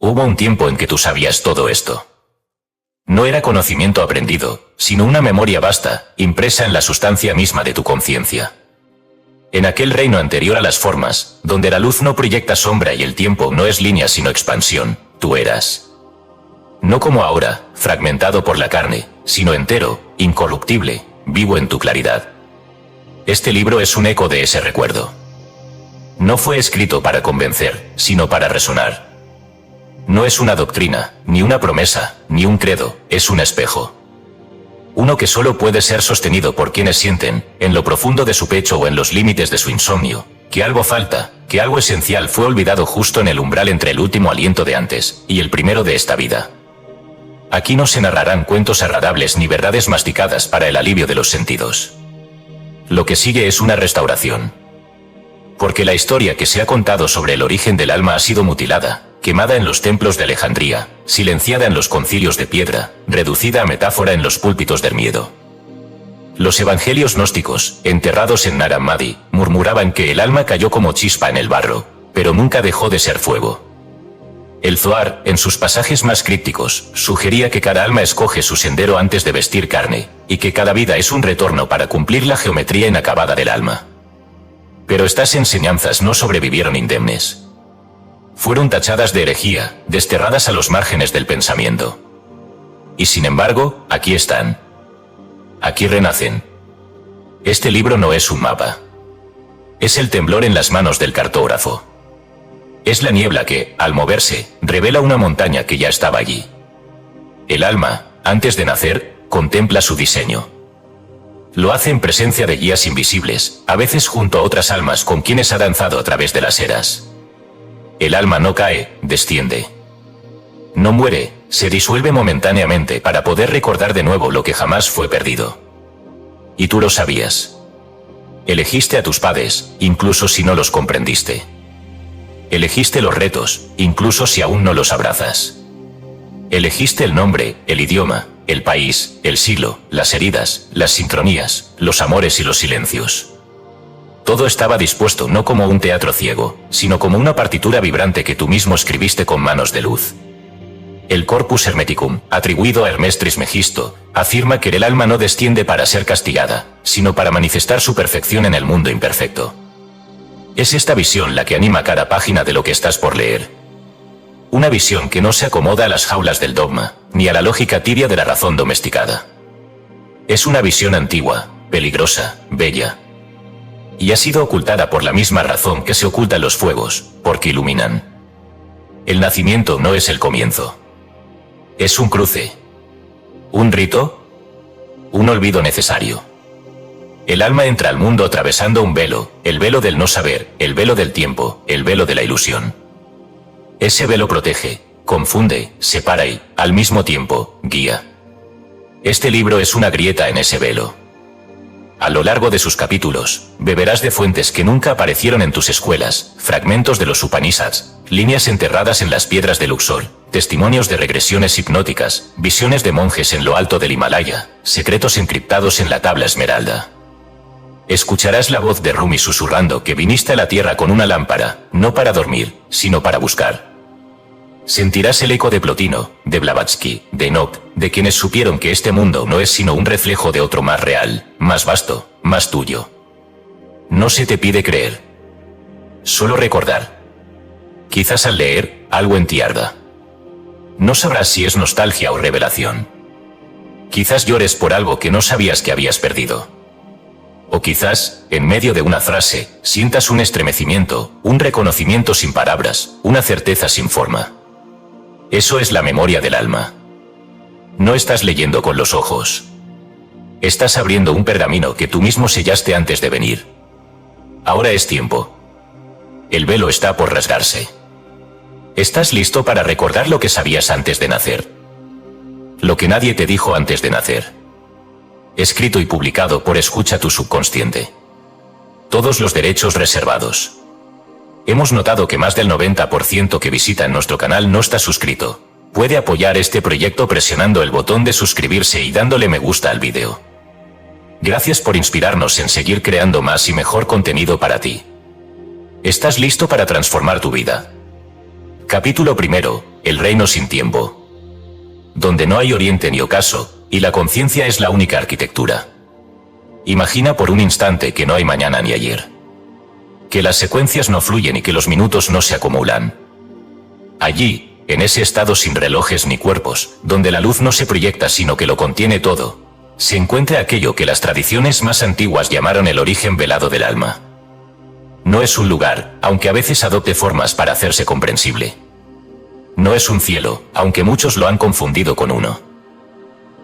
Hubo un tiempo en que tú sabías todo esto. No era conocimiento aprendido, sino una memoria vasta, impresa en la sustancia misma de tu conciencia. En aquel reino anterior a las formas, donde la luz no proyecta sombra y el tiempo no es línea sino expansión, tú eras. No como ahora, fragmentado por la carne, sino entero, incorruptible, vivo en tu claridad. Este libro es un eco de ese recuerdo. No fue escrito para convencer, sino para resonar. No es una doctrina, ni una promesa, ni un credo, es un espejo. Uno que solo puede ser sostenido por quienes sienten, en lo profundo de su pecho o en los límites de su insomnio, que algo falta, que algo esencial fue olvidado justo en el umbral entre el último aliento de antes y el primero de esta vida. Aquí no se narrarán cuentos agradables ni verdades masticadas para el alivio de los sentidos. Lo que sigue es una restauración. Porque la historia que se ha contado sobre el origen del alma ha sido mutilada, quemada en los templos de Alejandría, silenciada en los concilios de piedra, reducida a metáfora en los púlpitos del miedo. Los evangelios gnósticos, enterrados en Nag Hammadi, murmuraban que el alma cayó como chispa en el barro, pero nunca dejó de ser fuego. El Zohar, en sus pasajes más crípticos, sugería que cada alma escoge su sendero antes de vestir carne, y que cada vida es un retorno para cumplir la geometría inacabada del alma. Pero estas enseñanzas no sobrevivieron indemnes. Fueron tachadas de herejía, desterradas a los márgenes del pensamiento. Y sin embargo, aquí están. Aquí renacen. Este libro no es un mapa. Es el temblor en las manos del cartógrafo. Es la niebla que, al moverse, revela una montaña que ya estaba allí. El alma, antes de nacer, contempla su diseño. Lo hace en presencia de guías invisibles, a veces junto a otras almas con quienes ha danzado a través de las eras. El alma no cae, desciende. No muere, se disuelve momentáneamente para poder recordar de nuevo lo que jamás fue perdido. Y tú lo sabías. Elegiste a tus padres, incluso si no los comprendiste. Elegiste los retos, incluso si aún no los abrazas. Elegiste el nombre, el idioma, el país, el siglo, las heridas, las sincronías, los amores y los silencios. Todo estaba dispuesto no como un teatro ciego, sino como una partitura vibrante que tú mismo escribiste con manos de luz. El Corpus Hermeticum, atribuido a Hermes Trismegisto, afirma que el alma no desciende para ser castigada, sino para manifestar su perfección en el mundo imperfecto. Es esta visión la que anima cada página de lo que estás por leer. Una visión que no se acomoda a las jaulas del dogma, ni a la lógica tibia de la razón domesticada. Es una visión antigua, peligrosa, bella. Y ha sido ocultada por la misma razón que se ocultan los fuegos, porque iluminan. El nacimiento no es el comienzo. Es un cruce. Un rito. Un olvido necesario. El alma entra al mundo atravesando un velo, el velo del no saber, el velo del tiempo, el velo de la ilusión. Ese velo protege, confunde, separa y, al mismo tiempo, guía. Este libro es una grieta en ese velo. A lo largo de sus capítulos, beberás de fuentes que nunca aparecieron en tus escuelas, fragmentos de los Upanishads, líneas enterradas en las piedras de Luxor, testimonios de regresiones hipnóticas, visiones de monjes en lo alto del Himalaya, secretos encriptados en la tabla esmeralda. Escucharás la voz de Rumi susurrando que viniste a la tierra con una lámpara, no para dormir, sino para buscar. Sentirás el eco de Plotino, de Blavatsky, de Enoch, de quienes supieron que este mundo no es sino un reflejo de otro más real, más vasto, más tuyo. No se te pide creer. Solo recordar. Quizás al leer, algo en ti arda. No sabrás si es nostalgia o revelación. Quizás llores por algo que no sabías que habías perdido. O quizás, en medio de una frase, sientas un estremecimiento, un reconocimiento sin palabras, una certeza sin forma. Eso es la memoria del alma. No estás leyendo con los ojos. Estás abriendo un pergamino que tú mismo sellaste antes de venir. Ahora es tiempo. El velo está por rasgarse. ¿Estás listo para recordar lo que sabías antes de nacer? Lo que nadie te dijo antes de nacer. Escrito y publicado por Escucha tu subconsciente. Todos los derechos reservados. Hemos notado que más del 90% que visitan nuestro canal no está suscrito. Puede apoyar este proyecto presionando el botón de suscribirse y dándole me gusta al vídeo. Gracias por inspirarnos en seguir creando más y mejor contenido para ti. ¿Estás listo para transformar tu vida? Capítulo 1. el reino sin tiempo, donde no hay oriente ni ocaso, y la conciencia es la única arquitectura. Imagina por un instante que no hay mañana ni ayer, que las secuencias no fluyen y que los minutos no se acumulan. Allí, en ese estado sin relojes ni cuerpos, donde la luz no se proyecta sino que lo contiene todo, se encuentra aquello que las tradiciones más antiguas llamaron el origen velado del alma. No es un lugar, aunque a veces adopte formas para hacerse comprensible. No es un cielo, aunque muchos lo han confundido con uno.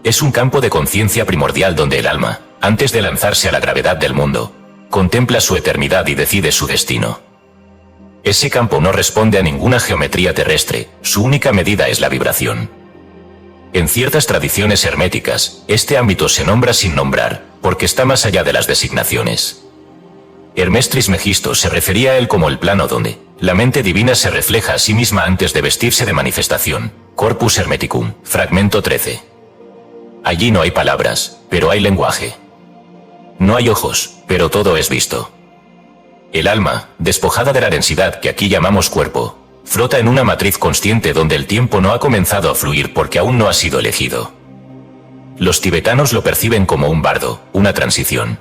Es un campo de conciencia primordial donde el alma, antes de lanzarse a la gravedad del mundo, contempla su eternidad y decide su destino. Ese campo no responde a ninguna geometría terrestre, su única medida es la vibración. En ciertas tradiciones herméticas, este ámbito se nombra sin nombrar, porque está más allá de las designaciones. Hermes Trismegisto se refería a él como el plano donde la mente divina se refleja a sí misma antes de vestirse de manifestación. Corpus Hermeticum, fragmento 13. Allí no hay palabras, pero hay lenguaje. No hay ojos, pero todo es visto. El alma, despojada de la densidad que aquí llamamos cuerpo, flota en una matriz consciente donde el tiempo no ha comenzado a fluir porque aún no ha sido elegido. Los tibetanos lo perciben como un bardo, una transición.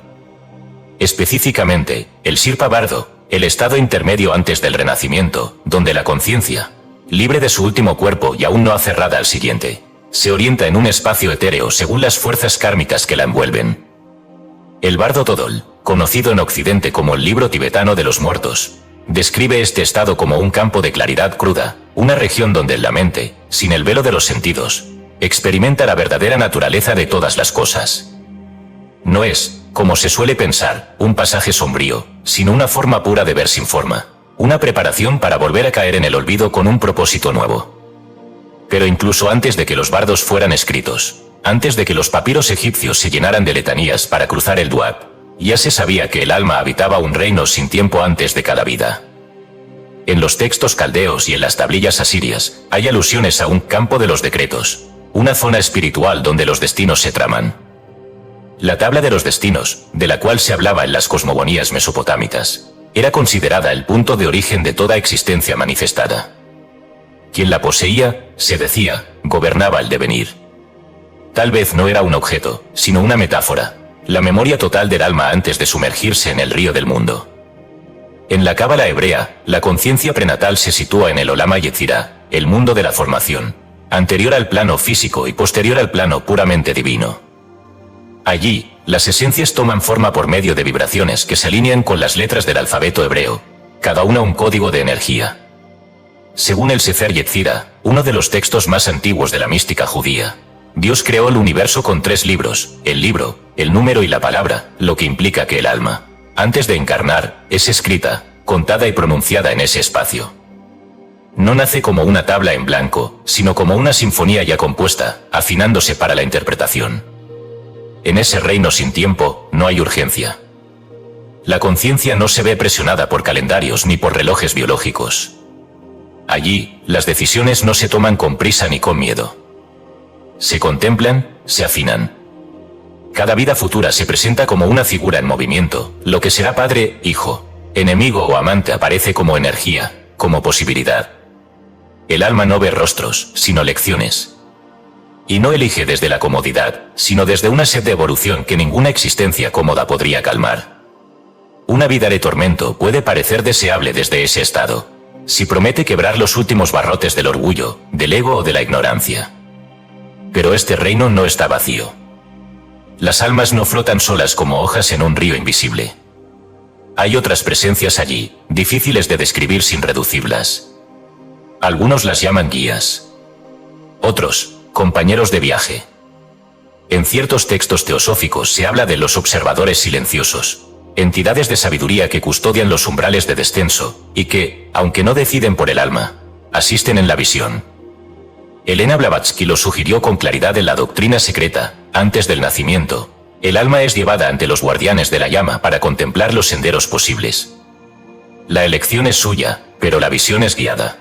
Específicamente, el Shirpa bardo, el estado intermedio antes del renacimiento, donde la conciencia, libre de su último cuerpo y aún no aferrada al siguiente, se orienta en un espacio etéreo según las fuerzas kármicas que la envuelven. El bardo Todol, conocido en Occidente como el libro tibetano de los muertos, describe este estado como un campo de claridad cruda, una región donde la mente, sin el velo de los sentidos, experimenta la verdadera naturaleza de todas las cosas. No es, como se suele pensar, un pasaje sombrío, sino una forma pura de ver sin forma, una preparación para volver a caer en el olvido con un propósito nuevo. Pero incluso antes de que los bardos fueran escritos, antes de que los papiros egipcios se llenaran de letanías para cruzar el Duat, ya se sabía que el alma habitaba un reino sin tiempo antes de cada vida. En los textos caldeos y en las tablillas asirias, hay alusiones a un campo de los decretos, una zona espiritual donde los destinos se traman. La tabla de los destinos, de la cual se hablaba en las cosmogonías mesopotámicas, era considerada el punto de origen de toda existencia manifestada. Quien la poseía, se decía, gobernaba el devenir. Tal vez no era un objeto, sino una metáfora, la memoria total del alma antes de sumergirse en el río del mundo. En la cábala hebrea, la conciencia prenatal se sitúa en el Olama Yetzirah, el mundo de la formación, anterior al plano físico y posterior al plano puramente divino. Allí, las esencias toman forma por medio de vibraciones que se alinean con las letras del alfabeto hebreo, cada una un código de energía. Según el Sefer Yetzirah, uno de los textos más antiguos de la mística judía, Dios creó el universo con 3 libros, el libro, el número y la palabra, lo que implica que el alma, antes de encarnar, es escrita, contada y pronunciada en ese espacio. No nace como una tabla en blanco, sino como una sinfonía ya compuesta, afinándose para la interpretación. En ese reino sin tiempo, no hay urgencia. La conciencia no se ve presionada por calendarios ni por relojes biológicos. Allí, las decisiones no se toman con prisa ni con miedo. Se contemplan, se afinan. Cada vida futura se presenta como una figura en movimiento, lo que será padre, hijo, enemigo o amante aparece como energía, como posibilidad. El alma no ve rostros, sino lecciones. Y no elige desde la comodidad, sino desde una sed de evolución que ninguna existencia cómoda podría calmar. Una vida de tormento puede parecer deseable desde ese estado, si promete quebrar los últimos barrotes del orgullo, del ego o de la ignorancia. Pero este reino no está vacío. Las almas no flotan solas como hojas en un río invisible. Hay otras presencias allí, difíciles de describir sin reducirlas. Algunos las llaman guías. Otros, compañeros de viaje. En ciertos textos teosóficos se habla de los observadores silenciosos, entidades de sabiduría que custodian los umbrales de descenso, y que, aunque no deciden por el alma, asisten en la visión. Elena Blavatsky lo sugirió con claridad en la doctrina secreta, antes del nacimiento. El alma es llevada ante los guardianes de la llama para contemplar los senderos posibles. La elección es suya, pero la visión es guiada.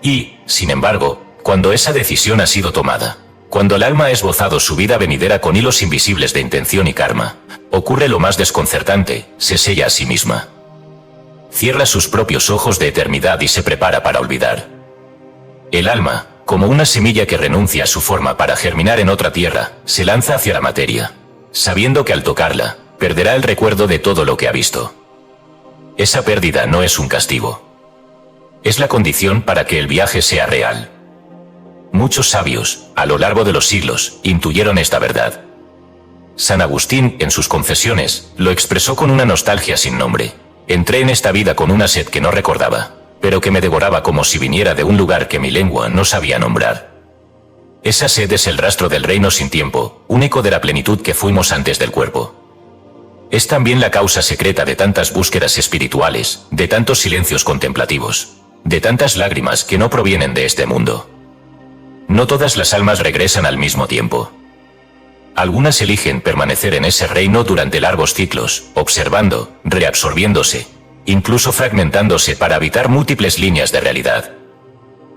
Y, sin embargo, cuando esa decisión ha sido tomada, cuando el alma ha esbozado su vida venidera con hilos invisibles de intención y karma, ocurre lo más desconcertante, se sella a sí misma. Cierra sus propios ojos de eternidad y se prepara para olvidar. El alma, como una semilla que renuncia a su forma para germinar en otra tierra, se lanza hacia la materia, sabiendo que al tocarla, perderá el recuerdo de todo lo que ha visto. Esa pérdida no es un castigo. Es la condición para que el viaje sea real. Muchos sabios, a lo largo de los siglos, intuyeron esta verdad. San Agustín, en sus Confesiones, lo expresó con una nostalgia sin nombre. Entré en esta vida con una sed que no recordaba, pero que me devoraba como si viniera de un lugar que mi lengua no sabía nombrar. Esa sed es el rastro del reino sin tiempo, un eco de la plenitud que fuimos antes del cuerpo. Es también la causa secreta de tantas búsquedas espirituales, de tantos silencios contemplativos, de tantas lágrimas que no provienen de este mundo. No todas las almas regresan al mismo tiempo. Algunas eligen permanecer en ese reino durante largos ciclos, observando, reabsorbiéndose, incluso fragmentándose para habitar múltiples líneas de realidad.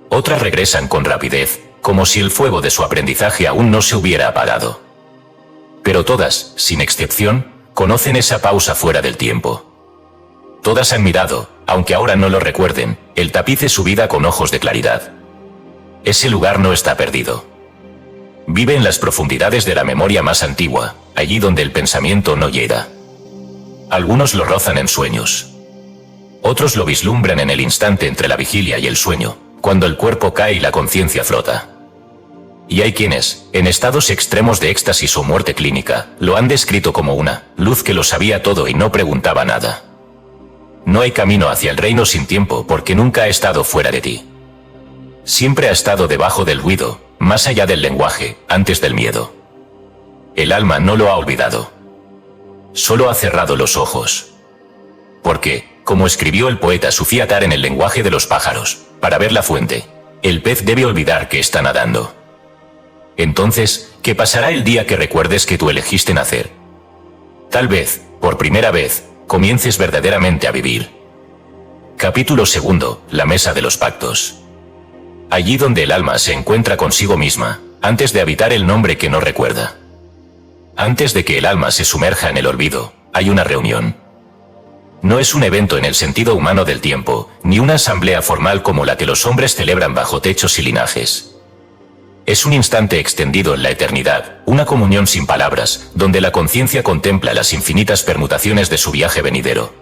Otras regresan con rapidez, como si el fuego de su aprendizaje aún no se hubiera apagado. Pero todas, sin excepción, conocen esa pausa fuera del tiempo. Todas han mirado, aunque ahora no lo recuerden, el tapiz de su vida con ojos de claridad. Ese lugar no está perdido. Vive en las profundidades de la memoria más antigua, allí donde el pensamiento no llega. Algunos lo rozan en sueños. Otros lo vislumbran en el instante entre la vigilia y el sueño, cuando el cuerpo cae y la conciencia flota. Y hay quienes, en estados extremos de éxtasis o muerte clínica, lo han descrito como una luz que lo sabía todo y no preguntaba nada. No hay camino hacia el reino sin tiempo porque nunca ha estado fuera de ti. Siempre ha estado debajo del ruido, más allá del lenguaje, antes del miedo. El alma no lo ha olvidado. Solo ha cerrado los ojos. Porque, como escribió el poeta Sufí Attar en el lenguaje de los pájaros, para ver la fuente, el pez debe olvidar que está nadando. Entonces, ¿qué pasará el día que recuerdes que tú elegiste nacer? Tal vez, por primera vez, comiences verdaderamente a vivir. Capítulo 2. La mesa de los pactos. Allí donde el alma se encuentra consigo misma, antes de habitar el nombre que no recuerda. Antes de que el alma se sumerja en el olvido, hay una reunión. No es un evento en el sentido humano del tiempo, ni una asamblea formal como la que los hombres celebran bajo techos y linajes. Es un instante extendido en la eternidad, una comunión sin palabras, donde la conciencia contempla las infinitas permutaciones de su viaje venidero.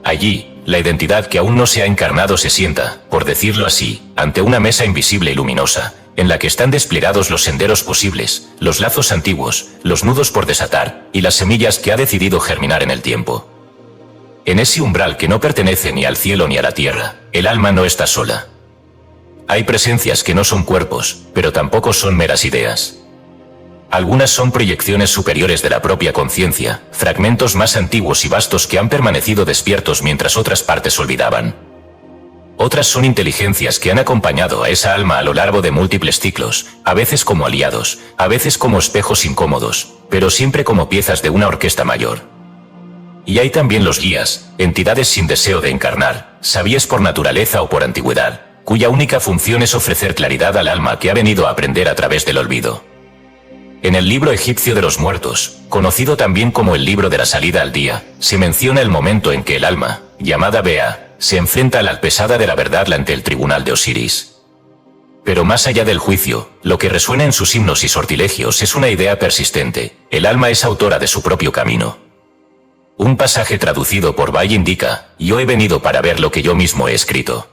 Allí, la identidad que aún no se ha encarnado se sienta, por decirlo así, ante una mesa invisible y luminosa, en la que están desplegados los senderos posibles, los lazos antiguos, los nudos por desatar, y las semillas que ha decidido germinar en el tiempo. En ese umbral que no pertenece ni al cielo ni a la tierra, el alma no está sola. Hay presencias que no son cuerpos, pero tampoco son meras ideas. Algunas son proyecciones superiores de la propia conciencia, fragmentos más antiguos y vastos que han permanecido despiertos mientras otras partes olvidaban. Otras son inteligencias que han acompañado a esa alma a lo largo de múltiples ciclos, a veces como aliados, a veces como espejos incómodos, pero siempre como piezas de una orquesta mayor. Y hay también los guías, entidades sin deseo de encarnar, sabias por naturaleza o por antigüedad, cuya única función es ofrecer claridad al alma que ha venido a aprender a través del olvido. En el libro egipcio de los muertos, conocido también como el libro de la salida al día, se menciona el momento en que el alma, llamada Bea, se enfrenta a la pesada de la verdad ante el tribunal de Osiris. Pero más allá del juicio, lo que resuena en sus himnos y sortilegios es una idea persistente: el alma es autora de su propio camino. Un pasaje traducido por Bay indica: yo he venido para ver lo que yo mismo he escrito.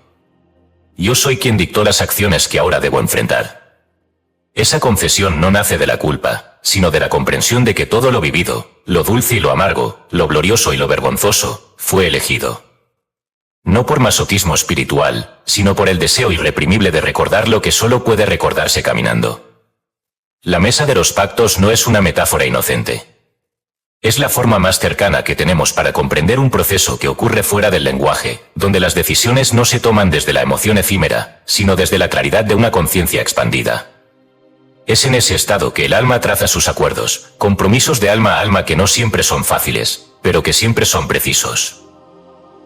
Yo soy quien dictó las acciones que ahora debo enfrentar. Esa confesión no nace de la culpa, sino de la comprensión de que todo lo vivido, lo dulce y lo amargo, lo glorioso y lo vergonzoso, fue elegido. No por masoquismo espiritual, sino por el deseo irreprimible de recordar lo que solo puede recordarse caminando. La mesa de los pactos no es una metáfora inocente. Es la forma más cercana que tenemos para comprender un proceso que ocurre fuera del lenguaje, donde las decisiones no se toman desde la emoción efímera, sino desde la claridad de una conciencia expandida. Es en ese estado que el alma traza sus acuerdos, compromisos de alma a alma que no siempre son fáciles, pero que siempre son precisos.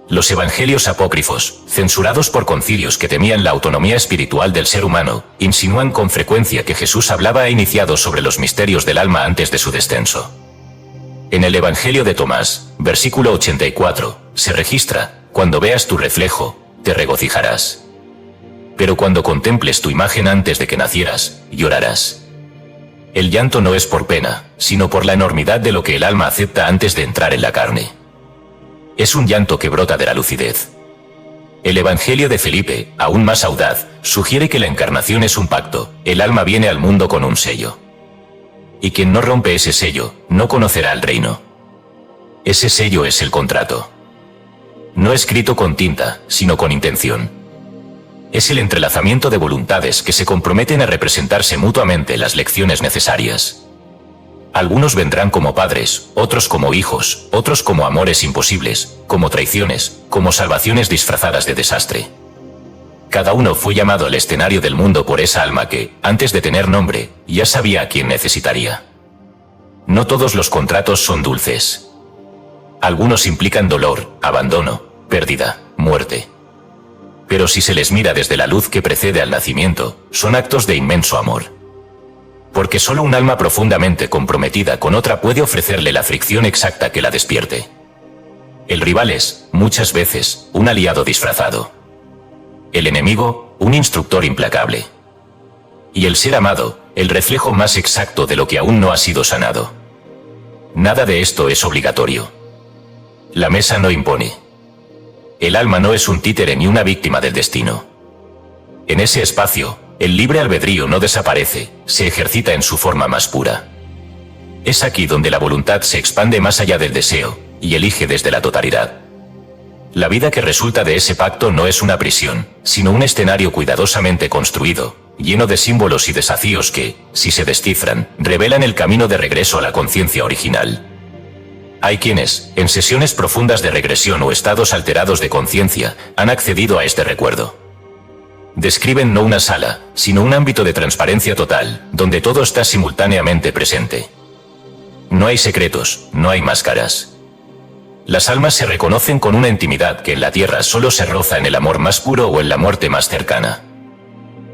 Los evangelios apócrifos, censurados por concilios que temían la autonomía espiritual del ser humano, insinúan con frecuencia que Jesús hablaba iniciado sobre los misterios del alma antes de su descenso. En el Evangelio de Tomás, versículo 84, se registra: cuando veas tu reflejo, te regocijarás. Pero cuando contemples tu imagen antes de que nacieras, llorarás. El llanto no es por pena, sino por la enormidad de lo que el alma acepta antes de entrar en la carne. Es un llanto que brota de la lucidez. El Evangelio de Felipe, aún más audaz, sugiere que la encarnación es un pacto, el alma viene al mundo con un sello. Y quien no rompe ese sello, no conocerá el reino. Ese sello es el contrato. No escrito con tinta, sino con intención. Es el entrelazamiento de voluntades que se comprometen a representarse mutuamente las lecciones necesarias. Algunos vendrán como padres, otros como hijos, otros como amores imposibles, como traiciones, como salvaciones disfrazadas de desastre. Cada uno fue llamado al escenario del mundo por esa alma que, antes de tener nombre, ya sabía a quién necesitaría. No todos los contratos son dulces. Algunos implican dolor, abandono, pérdida, muerte. Pero si se les mira desde la luz que precede al nacimiento, son actos de inmenso amor. Porque solo un alma profundamente comprometida con otra puede ofrecerle la fricción exacta que la despierte. El rival es, muchas veces, un aliado disfrazado. El enemigo, un instructor implacable. Y el ser amado, el reflejo más exacto de lo que aún no ha sido sanado. Nada de esto es obligatorio. La mesa no impone. El alma no es un títere ni una víctima del destino. En ese espacio, el libre albedrío no desaparece, se ejercita en su forma más pura. Es aquí donde la voluntad se expande más allá del deseo, y elige desde la totalidad. La vida que resulta de ese pacto no es una prisión, sino un escenario cuidadosamente construido, lleno de símbolos y desafíos que, si se descifran, revelan el camino de regreso a la conciencia original. Hay quienes, en sesiones profundas de regresión o estados alterados de conciencia, han accedido a este recuerdo. Describen no una sala, sino un ámbito de transparencia total, donde todo está simultáneamente presente. No hay secretos, no hay máscaras. Las almas se reconocen con una intimidad que en la tierra solo se roza en el amor más puro o en la muerte más cercana.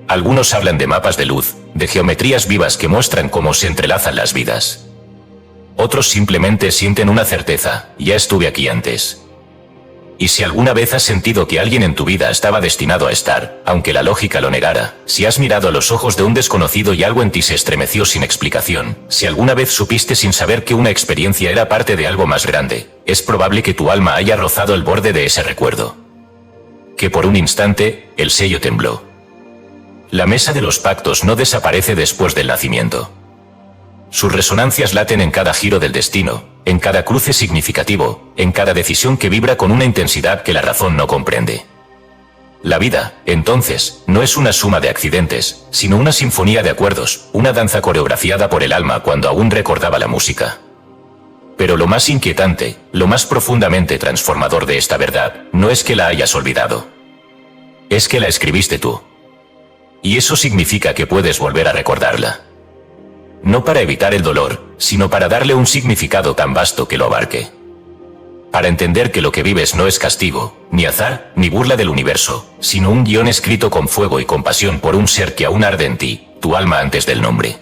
Algunos hablan de mapas de luz, de geometrías vivas que muestran cómo se entrelazan las vidas. Otros simplemente sienten una certeza, ya estuve aquí antes. Y si alguna vez has sentido que alguien en tu vida estaba destinado a estar, aunque la lógica lo negara, si has mirado a los ojos de un desconocido y algo en ti se estremeció sin explicación, si alguna vez supiste sin saber que una experiencia era parte de algo más grande, es probable que tu alma haya rozado el borde de ese recuerdo. Que por un instante, el sello tembló. La mesa de los pactos no desaparece después del nacimiento. Sus resonancias laten en cada giro del destino, en cada cruce significativo, en cada decisión que vibra con una intensidad que la razón no comprende. La vida, entonces, no es una suma de accidentes, sino una sinfonía de acuerdos, una danza coreografiada por el alma cuando aún recordaba la música. Pero lo más inquietante, lo más profundamente transformador de esta verdad, no es que la hayas olvidado. Es que la escribiste tú. Y eso significa que puedes volver a recordarla. No para evitar el dolor, sino para darle un significado tan vasto que lo abarque. Para entender que lo que vives no es castigo, ni azar, ni burla del universo, sino un guión escrito con fuego y compasión por un ser que aún arde en ti, tu alma antes del nombre.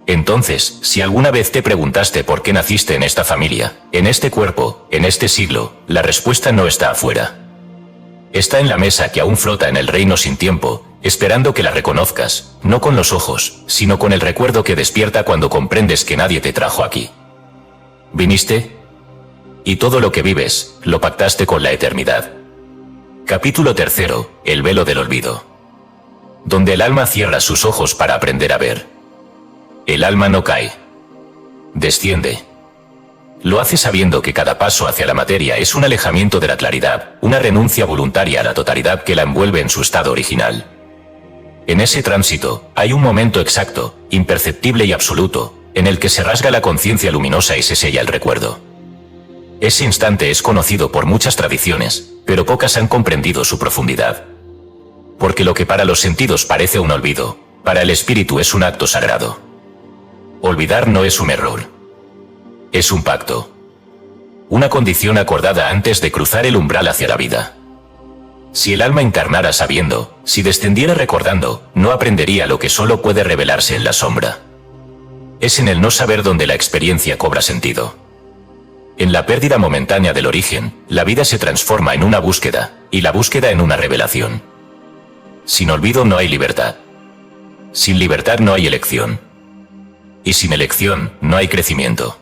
Entonces, si alguna vez te preguntaste por qué naciste en esta familia, en este cuerpo, en este siglo, la respuesta no está afuera. Está en la mesa que aún flota en el reino sin tiempo, esperando que la reconozcas, no con los ojos, sino con el recuerdo que despierta cuando comprendes que nadie te trajo aquí. ¿Viniste? Y todo lo que vives, lo pactaste con la eternidad. Capítulo 3. El velo del olvido. Donde el alma cierra sus ojos para aprender a ver. El alma no cae. Desciende. Lo hace sabiendo que cada paso hacia la materia es un alejamiento de la claridad, una renuncia voluntaria a la totalidad que la envuelve en su estado original. En ese tránsito, hay un momento exacto, imperceptible y absoluto, en el que se rasga la conciencia luminosa y se sella el recuerdo. Ese instante es conocido por muchas tradiciones, pero pocas han comprendido su profundidad. Porque lo que para los sentidos parece un olvido, para el espíritu es un acto sagrado. Olvidar no es un error. Es un pacto. Una condición acordada antes de cruzar el umbral hacia la vida. Si el alma encarnara sabiendo, si descendiera recordando, no aprendería lo que solo puede revelarse en la sombra. Es en el no saber donde la experiencia cobra sentido. En la pérdida momentánea del origen, la vida se transforma en una búsqueda, y la búsqueda en una revelación. Sin olvido no hay libertad. Sin libertad no hay elección. Y sin elección no hay crecimiento.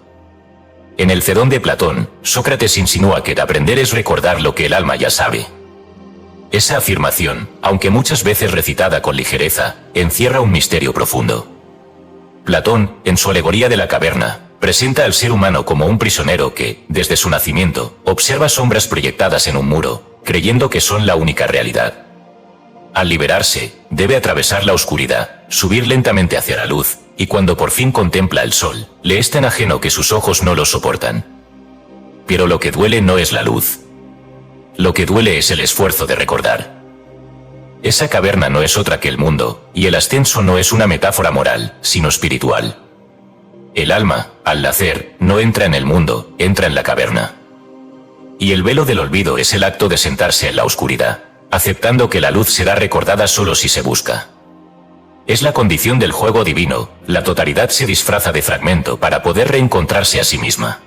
En el Cedón de Platón, Sócrates insinúa que aprender es recordar lo que el alma ya sabe. Esa afirmación, aunque muchas veces recitada con ligereza, encierra un misterio profundo. Platón, en su alegoría de la caverna, presenta al ser humano como un prisionero que, desde su nacimiento, observa sombras proyectadas en un muro, creyendo que son la única realidad. Al liberarse, debe atravesar la oscuridad, subir lentamente hacia la luz, y cuando por fin contempla el sol, le es tan ajeno que sus ojos no lo soportan. Pero lo que duele no es la luz. Lo que duele es el esfuerzo de recordar. Esa caverna no es otra que el mundo, y el ascenso no es una metáfora moral, sino espiritual. El alma, al nacer, no entra en el mundo, entra en la caverna. Y el velo del olvido es el acto de sentarse en la oscuridad, aceptando que la luz será recordada solo si se busca. Es la condición del juego divino, la totalidad se disfraza de fragmento para poder reencontrarse a sí misma.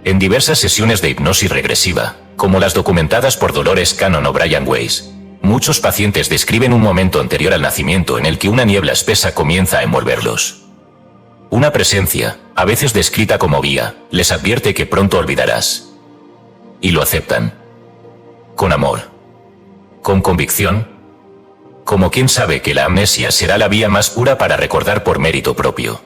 En diversas sesiones de hipnosis regresiva, como las documentadas por Dolores Cannon o Brian Weiss, muchos pacientes describen un momento anterior al nacimiento en el que una niebla espesa comienza a envolverlos. Una presencia, a veces descrita como guía, les advierte que pronto olvidarás. Y lo aceptan. Con amor. Con convicción. Como quien sabe que la amnesia será la vía más pura para recordar por mérito propio.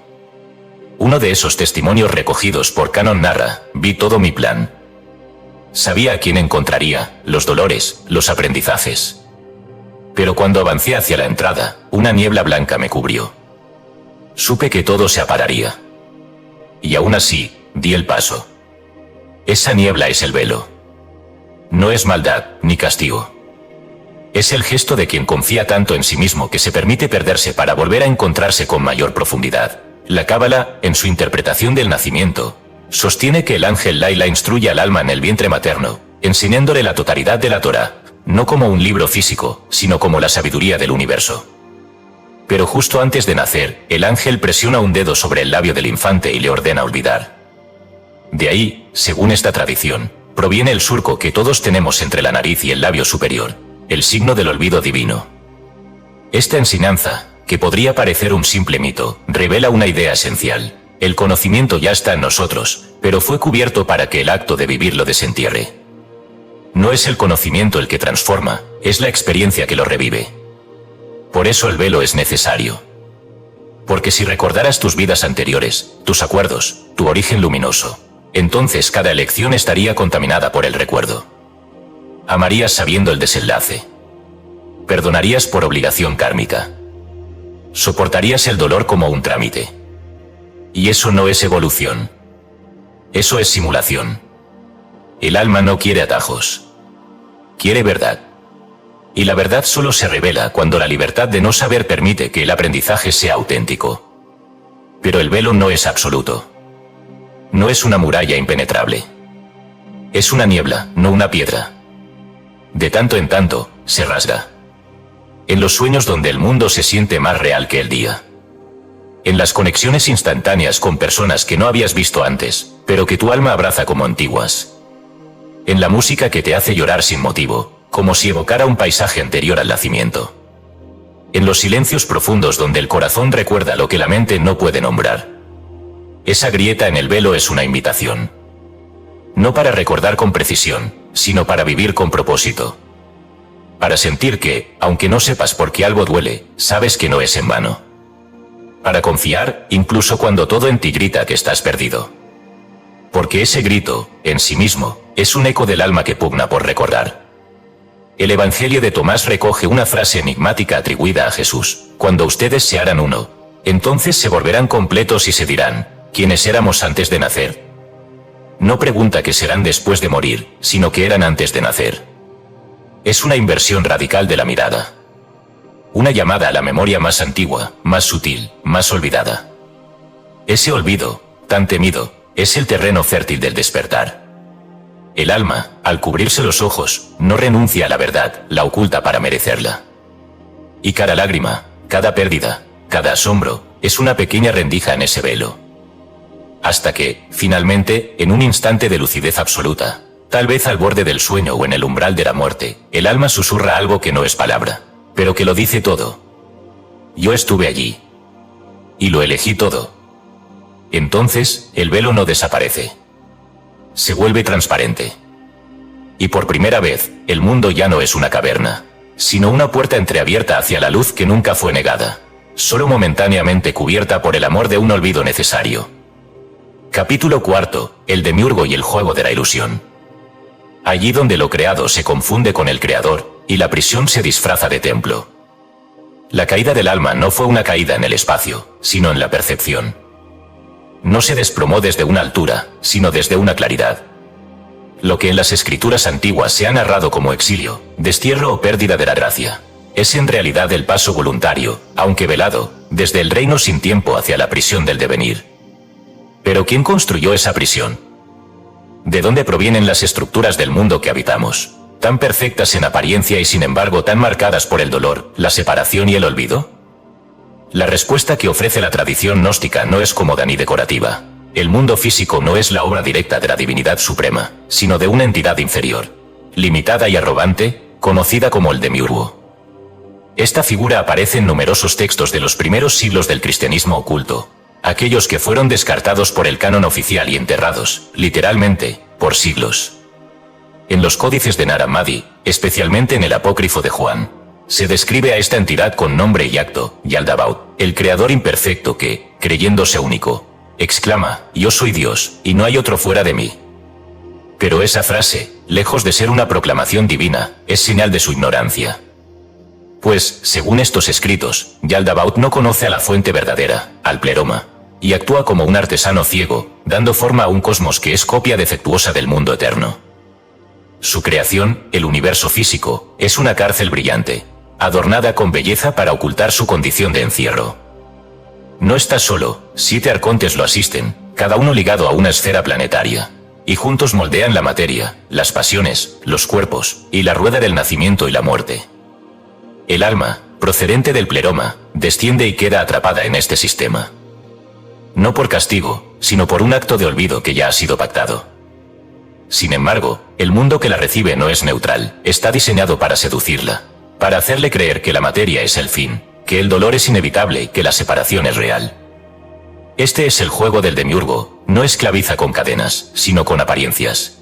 Uno de esos testimonios recogidos por Cannon narra: vi todo mi plan. Sabía a quién encontraría, los dolores, los aprendizajes. Pero cuando avancé hacia la entrada, una niebla blanca me cubrió. Supe que todo se apararía. Y aún así, di el paso. Esa niebla es el velo. No es maldad, ni castigo. Es el gesto de quien confía tanto en sí mismo que se permite perderse para volver a encontrarse con mayor profundidad. La Cábala, en su interpretación del nacimiento, sostiene que el ángel Laila instruye al alma en el vientre materno, enseñándole la totalidad de la Torá, no como un libro físico, sino como la sabiduría del universo. Pero justo antes de nacer, el ángel presiona un dedo sobre el labio del infante y le ordena olvidar. De ahí, según esta tradición, proviene el surco que todos tenemos entre la nariz y el labio superior, el signo del olvido divino. Esta enseñanza, que podría parecer un simple mito, revela una idea esencial. El conocimiento ya está en nosotros, pero fue cubierto para que el acto de vivir lo desentierre. No es el conocimiento el que transforma, es la experiencia que lo revive. Por eso el velo es necesario. Porque si recordaras tus vidas anteriores, tus acuerdos, tu origen luminoso, entonces cada elección estaría contaminada por el recuerdo. Amarías sabiendo el desenlace. Perdonarías por obligación kármica. Soportarías el dolor como un trámite. Y eso no es evolución. Eso es simulación. El alma no quiere atajos. Quiere verdad. Y la verdad solo se revela cuando la libertad de no saber permite que el aprendizaje sea auténtico. Pero el velo no es absoluto. No es una muralla impenetrable. Es una niebla, no una piedra. De tanto en tanto, se rasga. En los sueños donde el mundo se siente más real que el día. En las conexiones instantáneas con personas que no habías visto antes, pero que tu alma abraza como antiguas. En la música que te hace llorar sin motivo, como si evocara un paisaje anterior al nacimiento. En los silencios profundos donde el corazón recuerda lo que la mente no puede nombrar. Esa grieta en el velo es una invitación. No para recordar con precisión, sino para vivir con propósito. Para sentir que, aunque no sepas por qué algo duele, sabes que no es en vano. Para confiar, incluso cuando todo en ti grita que estás perdido. Porque ese grito, en sí mismo, es un eco del alma que pugna por recordar. El Evangelio de Tomás recoge una frase enigmática atribuida a Jesús: cuando ustedes se harán uno, entonces se volverán completos y se dirán, ¿quiénes éramos antes de nacer? No pregunta qué serán después de morir, sino qué eran antes de nacer. Es una inversión radical de la mirada. Una llamada a la memoria más antigua, más sutil, más olvidada. Ese olvido, tan temido, es el terreno fértil del despertar. El alma, al cubrirse los ojos, no renuncia a la verdad, la oculta para merecerla. Y cada lágrima, cada pérdida, cada asombro, es una pequeña rendija en ese velo. Hasta que, finalmente, en un instante de lucidez absoluta, tal vez al borde del sueño o en el umbral de la muerte, el alma susurra algo que no es palabra, pero que lo dice todo. Yo estuve allí. Y lo elegí todo. Entonces, el velo no desaparece. Se vuelve transparente. Y por primera vez, el mundo ya no es una caverna, sino una puerta entreabierta hacia la luz que nunca fue negada, solo momentáneamente cubierta por el amor de un olvido necesario. Capítulo 4. El demiurgo y el juego de la ilusión. Allí donde lo creado se confunde con el creador, y la prisión se disfraza de templo. La caída del alma no fue una caída en el espacio, sino en la percepción. No se desplomó desde una altura, sino desde una claridad. Lo que en las escrituras antiguas se ha narrado como exilio, destierro o pérdida de la gracia, es en realidad el paso voluntario, aunque velado, desde el reino sin tiempo hacia la prisión del devenir. Pero ¿quién construyó esa prisión? ¿De dónde provienen las estructuras del mundo que habitamos, tan perfectas en apariencia y sin embargo tan marcadas por el dolor, la separación y el olvido? La respuesta que ofrece la tradición gnóstica no es cómoda ni decorativa. El mundo físico no es la obra directa de la divinidad suprema, sino de una entidad inferior, limitada y arrogante, conocida como el demiurgo. Esta figura aparece en numerosos textos de los primeros siglos del cristianismo oculto, aquellos que fueron descartados por el canon oficial y enterrados, literalmente, por siglos. En los códices de Nag Hammadi, especialmente en el apócrifo de Juan, se describe a esta entidad con nombre y acto, Yaldabaoth, el creador imperfecto que, creyéndose único, exclama, «Yo soy Dios, y no hay otro fuera de mí». Pero esa frase, lejos de ser una proclamación divina, es señal de su ignorancia. Pues, según estos escritos, Yaldabaoth no conoce a la fuente verdadera, al pleroma, y actúa como un artesano ciego, dando forma a un cosmos que es copia defectuosa del mundo eterno. Su creación, el universo físico, es una cárcel brillante, adornada con belleza para ocultar su condición de encierro. No está solo, 7 arcontes lo asisten, cada uno ligado a una esfera planetaria, y juntos moldean la materia, las pasiones, los cuerpos, y la rueda del nacimiento y la muerte. El alma, procedente del pleroma, desciende y queda atrapada en este sistema. No por castigo, sino por un acto de olvido que ya ha sido pactado. Sin embargo, el mundo que la recibe no es neutral, está diseñado para seducirla, para hacerle creer que la materia es el fin, que el dolor es inevitable y que la separación es real. Este es el juego del demiurgo, no esclaviza con cadenas, sino con apariencias.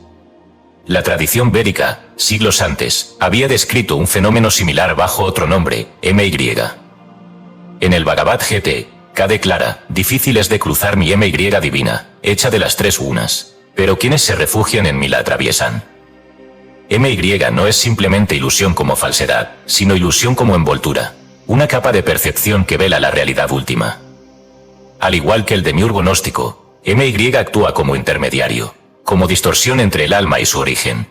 La tradición védica, siglos antes, había descrito un fenómeno similar bajo otro nombre, My. En el Bhagavad Gita, K declara, difícil es de cruzar mi My divina, hecha de las 3 gunas, pero quienes se refugian en mí la atraviesan. My no es simplemente ilusión como falsedad, sino ilusión como envoltura, una capa de percepción que vela la realidad última. Al igual que el demiurgo gnóstico, My actúa como intermediario, como distorsión entre el alma y su origen.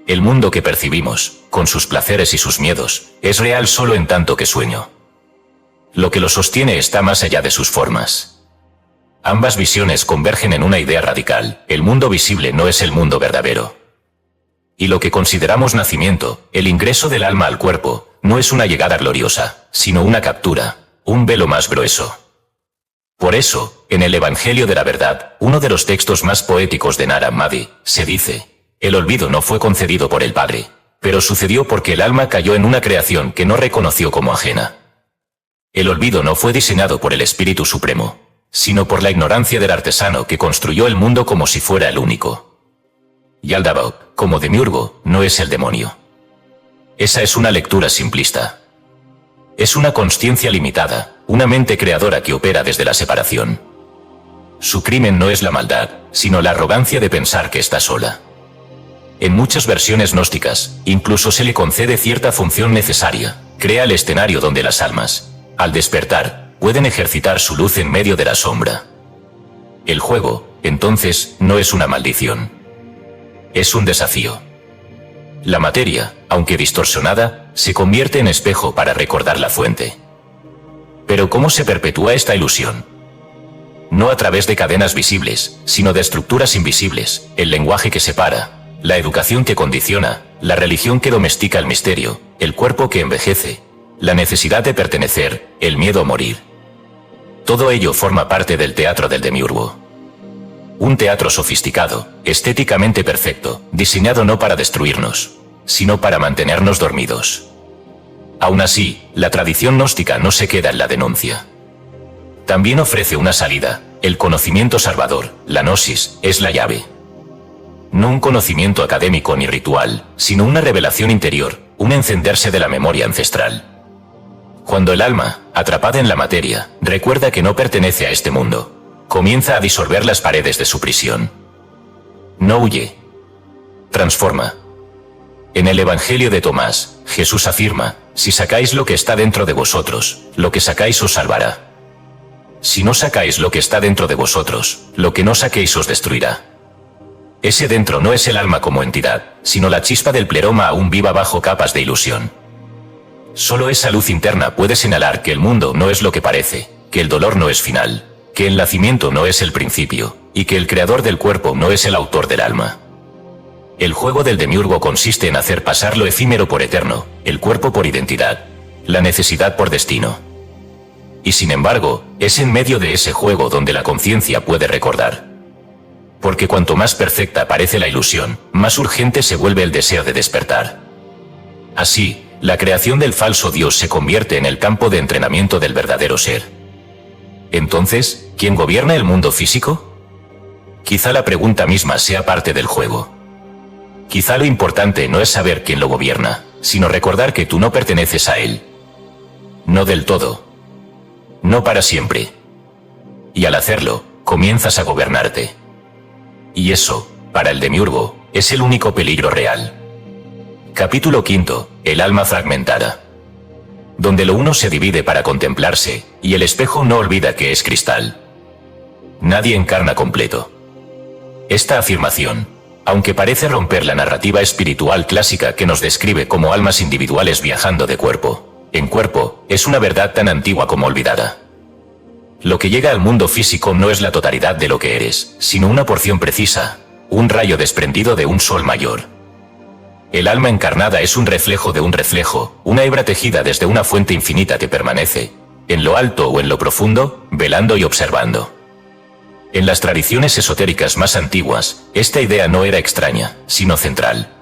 El mundo que percibimos, con sus placeres y sus miedos, es real solo en tanto que sueño. Lo que lo sostiene está más allá de sus formas. Ambas visiones convergen en una idea radical, el mundo visible no es el mundo verdadero. Y lo que consideramos nacimiento, el ingreso del alma al cuerpo, no es una llegada gloriosa, sino una captura, un velo más grueso. Por eso, en el Evangelio de la Verdad, uno de los textos más poéticos de Nag Hammadi, se dice, el olvido no fue concedido por el Padre, pero sucedió porque el alma cayó en una creación que no reconoció como ajena. El olvido no fue diseñado por el Espíritu Supremo, sino por la ignorancia del artesano que construyó el mundo como si fuera el único. Yaldabaoth, como demiurgo, no es el demonio. Esa es una lectura simplista. Es una consciencia limitada, una mente creadora que opera desde la separación. Su crimen no es la maldad, sino la arrogancia de pensar que está sola. En muchas versiones gnósticas, incluso se le concede cierta función necesaria, crea el escenario donde las almas, al despertar, pueden ejercitar su luz en medio de la sombra. El juego, entonces, no es una maldición. Es un desafío. La materia, aunque distorsionada, se convierte en espejo para recordar la fuente. Pero ¿cómo se perpetúa esta ilusión? No a través de cadenas visibles, sino de estructuras invisibles, el lenguaje que separa, la educación que condiciona, la religión que domestica el misterio, el cuerpo que envejece, la necesidad de pertenecer, el miedo a morir. Todo ello forma parte del teatro del demiurgo. Un teatro sofisticado, estéticamente perfecto, diseñado no para destruirnos, sino para mantenernos dormidos. Aún así, la tradición gnóstica no se queda en la denuncia. También ofrece una salida. El conocimiento salvador, la gnosis, es la llave. No un conocimiento académico ni ritual, sino una revelación interior, un encenderse de la memoria ancestral. Cuando el alma, atrapada en la materia, recuerda que no pertenece a este mundo, comienza a disolver las paredes de su prisión. No huye. Transforma. En el Evangelio de Tomás, Jesús afirma: si sacáis lo que está dentro de vosotros, lo que sacáis os salvará. Si no sacáis lo que está dentro de vosotros, lo que no saquéis os destruirá. Ese dentro no es el alma como entidad, sino la chispa del pleroma aún viva bajo capas de ilusión. Solo esa luz interna puede señalar que el mundo no es lo que parece, que el dolor no es final, que el nacimiento no es el principio, y que el creador del cuerpo no es el autor del alma. El juego del demiurgo consiste en hacer pasar lo efímero por eterno, el cuerpo por identidad, la necesidad por destino. Y sin embargo, es en medio de ese juego donde la conciencia puede recordar. Porque cuanto más perfecta parece la ilusión, más urgente se vuelve el deseo de despertar. Así, la creación del falso Dios se convierte en el campo de entrenamiento del verdadero ser. Entonces, ¿quién gobierna el mundo físico? Quizá la pregunta misma sea parte del juego. Quizá lo importante no es saber quién lo gobierna, sino recordar que tú no perteneces a él. No del todo. No para siempre. Y al hacerlo, comienzas a gobernarte. Y eso, para el demiurgo, es el único peligro real. Capítulo 5. El alma fragmentada. Donde lo uno se divide para contemplarse, y el espejo no olvida que es cristal. Nadie encarna completo. Esta afirmación, aunque parece romper la narrativa espiritual clásica que nos describe como almas individuales viajando de cuerpo en cuerpo, es una verdad tan antigua como olvidada. Lo que llega al mundo físico no es la totalidad de lo que eres, sino una porción precisa, un rayo desprendido de un sol mayor. El alma encarnada es un reflejo de un reflejo, una hebra tejida desde una fuente infinita que permanece, en lo alto o en lo profundo, velando y observando. En las tradiciones esotéricas más antiguas, esta idea no era extraña, sino central.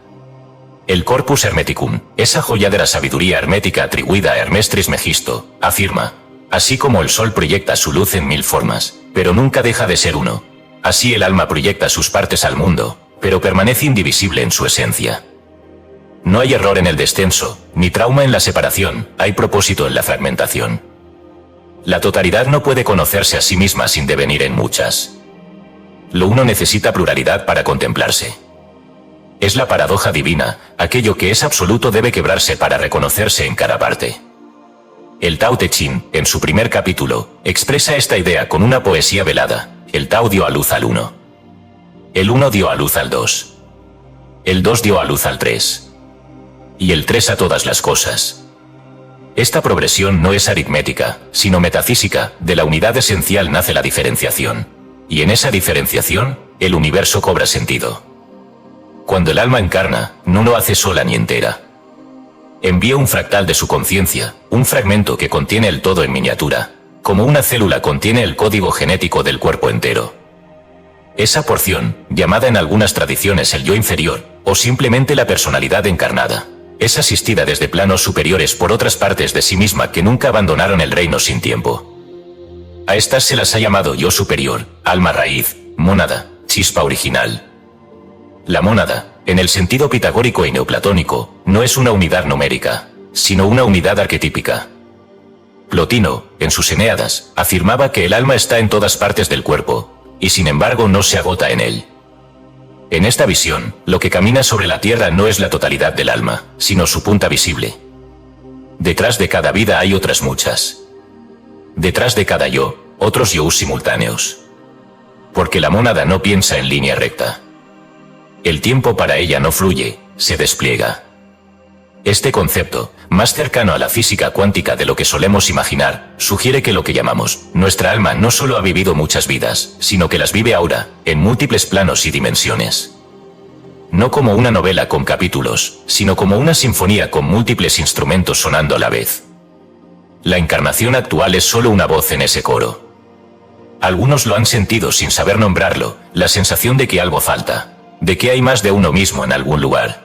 El Corpus Hermeticum, esa joya de la sabiduría hermética atribuida a Hermes Trismegisto, afirma: así como el sol proyecta su luz en 1000 formas, pero nunca deja de ser uno, así el alma proyecta sus partes al mundo, pero permanece indivisible en su esencia. No hay error en el descenso, ni trauma en la separación, hay propósito en la fragmentación. La totalidad no puede conocerse a sí misma sin devenir en muchas. Lo uno necesita pluralidad para contemplarse. Es la paradoja divina, aquello que es absoluto debe quebrarse para reconocerse en cada parte. El Tao Te Ching, en su primer capítulo, expresa esta idea con una poesía velada: el Tao dio a luz al 1. El 1 dio a luz al 2. El 2 dio a luz al 3. Y el 3 a todas las cosas. Esta progresión no es aritmética, sino metafísica, de la unidad esencial nace la diferenciación. Y en esa diferenciación, el universo cobra sentido. Cuando el alma encarna, no lo hace sola ni entera. Envía un fractal de su conciencia, un fragmento que contiene el todo en miniatura, como una célula contiene el código genético del cuerpo entero. Esa porción, llamada en algunas tradiciones el yo inferior, o simplemente la personalidad encarnada, es asistida desde planos superiores por otras partes de sí misma que nunca abandonaron el reino sin tiempo. A estas se las ha llamado yo superior, alma raíz, mónada, chispa original. La mónada, en el sentido pitagórico y neoplatónico, no es una unidad numérica, sino una unidad arquetípica. Plotino, en sus Eneadas, afirmaba que el alma está en todas partes del cuerpo, y sin embargo no se agota en él. En esta visión, lo que camina sobre la tierra no es la totalidad del alma, sino su punta visible. Detrás de cada vida hay otras muchas. Detrás de cada yo, otros yo simultáneos. Porque la mónada no piensa en línea recta. El tiempo para ella no fluye, se despliega. Este concepto, más cercano a la física cuántica de lo que solemos imaginar, sugiere que lo que llamamos nuestra alma no solo ha vivido muchas vidas, sino que las vive ahora, en múltiples planos y dimensiones. No como una novela con capítulos, sino como una sinfonía con múltiples instrumentos sonando a la vez. La encarnación actual es solo una voz en ese coro. Algunos lo han sentido sin saber nombrarlo, la sensación de que algo falta, de que hay más de uno mismo en algún lugar,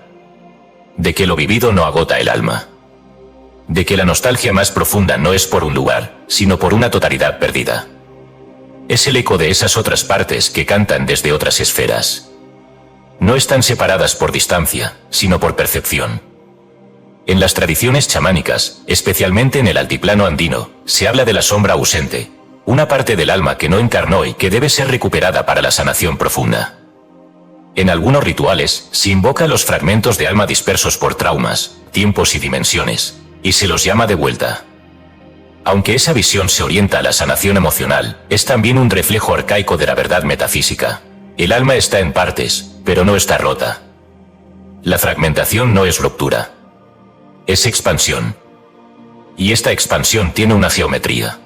de que lo vivido no agota el alma. de que la nostalgia más profunda no es por un lugar, sino por una totalidad perdida. Es el eco de esas otras partes que cantan desde otras esferas. No están separadas por distancia, sino por percepción. En las tradiciones chamánicas, especialmente en el altiplano andino, se habla de la sombra ausente, una parte del alma que no encarnó y que debe ser recuperada para la sanación profunda. En algunos rituales, se invoca los fragmentos de alma dispersos por traumas, tiempos y dimensiones, y se los llama de vuelta. Aunque esa visión se orienta a la sanación emocional, es también un reflejo arcaico de la verdad metafísica. El alma está en partes, pero no está rota. La fragmentación no es ruptura. Es expansión. Y esta expansión tiene una geometría.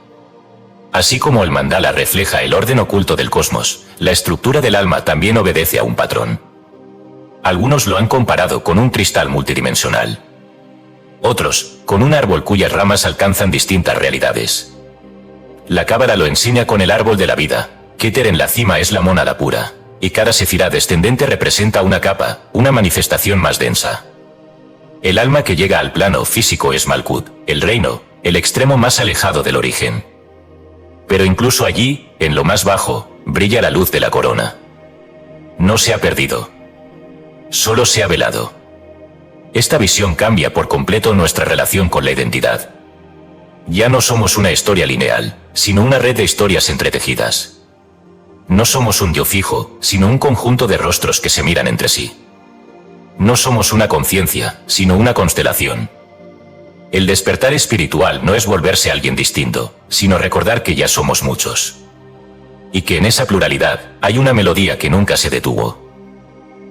Así como el mandala refleja el orden oculto del cosmos, la estructura del alma también obedece a un patrón. Algunos lo han comparado con un cristal multidimensional. Otros, con un árbol cuyas ramas alcanzan distintas realidades. La cábala lo enseña con el árbol de la vida. Keter en la cima es la mónada pura, y cada sefirá descendente representa una capa, una manifestación más densa. El alma que llega al plano físico es Malkut, el reino, el extremo más alejado del origen. Pero incluso allí, en lo más bajo, brilla la luz de la corona. No se ha perdido. Solo se ha velado. Esta visión cambia por completo nuestra relación con la identidad. Ya no somos una historia lineal, sino una red de historias entretejidas. No somos un yo fijo, sino un conjunto de rostros que se miran entre sí. No somos una conciencia, sino una constelación. El despertar espiritual no es volverse alguien distinto, sino recordar que ya somos muchos. Y que en esa pluralidad hay una melodía que nunca se detuvo.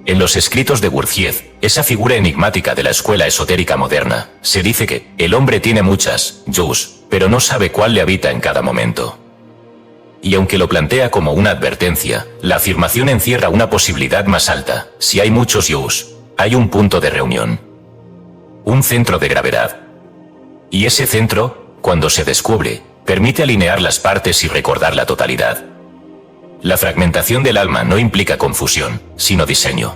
En los escritos de Gurdjieff, esa figura enigmática de la escuela esotérica moderna, se dice que el hombre tiene muchas yous, pero no sabe cuál le habita en cada momento. Y aunque lo plantea como una advertencia, la afirmación encierra una posibilidad más alta. Si hay muchos yous, hay un punto de reunión. Un centro de gravedad. Y ese centro, cuando se descubre, permite alinear las partes y recordar la totalidad. La fragmentación del alma no implica confusión, sino diseño.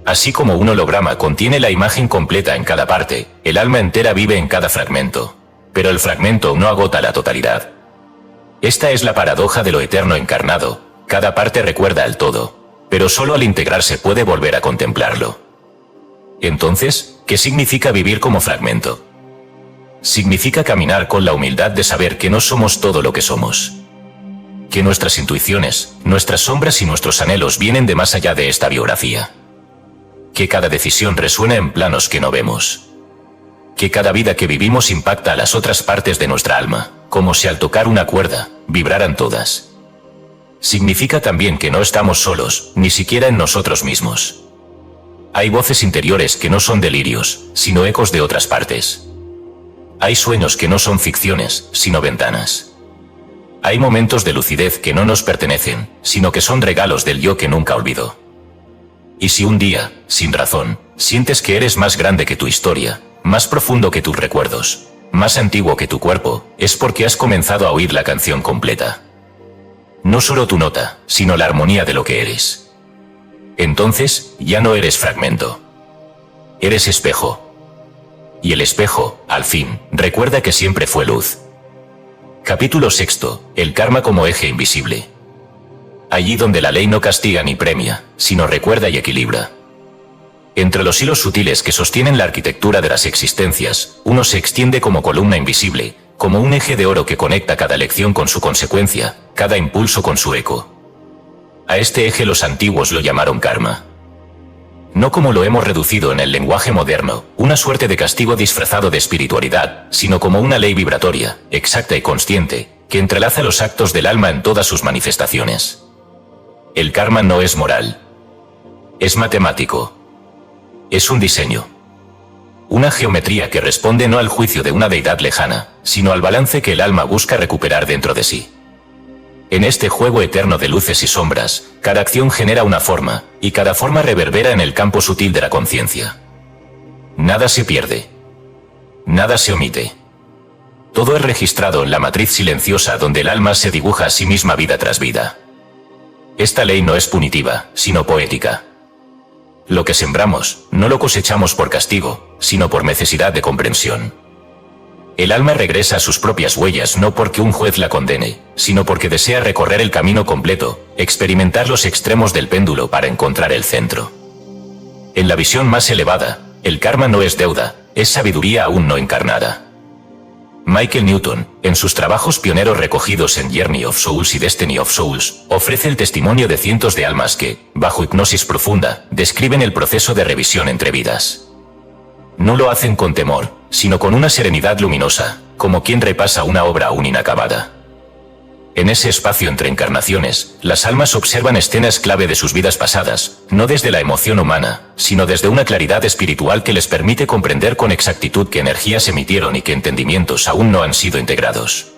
Así como un holograma contiene la imagen completa en cada parte, el alma entera vive en cada fragmento. Pero el fragmento no agota la totalidad. Esta es la paradoja de lo eterno encarnado. Cada parte recuerda al todo, pero solo al integrarse puede volver a contemplarlo. Entonces, ¿qué significa vivir como fragmento? Significa caminar con la humildad de saber que no somos todo lo que somos. Que nuestras intuiciones, nuestras sombras y nuestros anhelos vienen de más allá de esta biografía. Que cada decisión resuena en planos que no vemos. Que cada vida que vivimos impacta a las otras partes de nuestra alma, como si al tocar una cuerda, vibraran todas. Significa también que no estamos solos, ni siquiera en nosotros mismos. Hay voces interiores que no son delirios, sino ecos de otras partes. Hay sueños que no son ficciones, sino ventanas. Hay momentos de lucidez que no nos pertenecen, sino que son regalos del yo que nunca olvidó. Y si un día, sin razón, sientes que eres más grande que tu historia, más profundo que tus recuerdos, más antiguo que tu cuerpo, es porque has comenzado a oír la canción completa. No solo tu nota, sino la armonía de lo que eres. Entonces, ya no eres fragmento. Eres espejo. Y el espejo, al fin, recuerda que siempre fue luz. Capítulo 6. El karma como eje invisible. Allí donde la ley no castiga ni premia, sino recuerda y equilibra. Entre los hilos sutiles que sostienen la arquitectura de las existencias, uno se extiende como columna invisible, como un eje de oro que conecta cada elección con su consecuencia, cada impulso con su eco. A este eje los antiguos lo llamaron karma. No como lo hemos reducido en el lenguaje moderno, una suerte de castigo disfrazado de espiritualidad, sino como una ley vibratoria, exacta y consciente, que entrelaza los actos del alma en todas sus manifestaciones. El karma no es moral. Es matemático. Es un diseño. Una geometría que responde no al juicio de una deidad lejana, sino al balance que el alma busca recuperar dentro de sí. En este juego eterno de luces y sombras, cada acción genera una forma, y cada forma reverbera en el campo sutil de la conciencia. Nada se pierde. Nada se omite. Todo es registrado en la matriz silenciosa donde el alma se dibuja a sí misma vida tras vida. Esta ley no es punitiva, sino poética. Lo que sembramos, no lo cosechamos por castigo, sino por necesidad de comprensión. el alma regresa a sus propias huellas no porque un juez la condene, sino porque desea recorrer el camino completo, experimentar los extremos del péndulo para encontrar el centro. En la visión más elevada, el karma no es deuda, es sabiduría aún no encarnada. Michael Newton, en sus trabajos pioneros recogidos en Journey of Souls y Destiny of Souls, ofrece el testimonio de cientos de almas que, bajo hipnosis profunda, describen el proceso de revisión entre vidas. No lo hacen con temor, sino con una serenidad luminosa, como quien repasa una obra aún inacabada. En ese espacio entre encarnaciones, las almas observan escenas clave de sus vidas pasadas, no desde la emoción humana, sino desde una claridad espiritual que les permite comprender con exactitud qué energías emitieron y qué entendimientos aún no han sido integrados.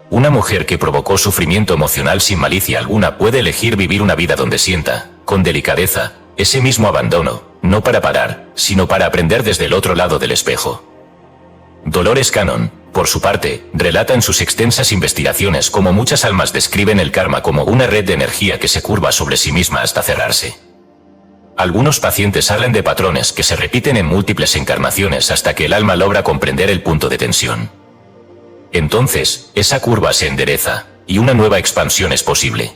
Una mujer que provocó sufrimiento emocional sin malicia alguna puede elegir vivir una vida donde sienta, con delicadeza, ese mismo abandono, no para parar, sino para aprender desde el otro lado del espejo. Dolores Cannon, por su parte, relata en sus extensas investigaciones cómo muchas almas describen el karma como una red de energía que se curva sobre sí misma hasta cerrarse. Algunos pacientes hablan de patrones que se repiten en múltiples encarnaciones hasta que el alma logra comprender el punto de tensión. Entonces, esa curva se endereza, y una nueva expansión es posible.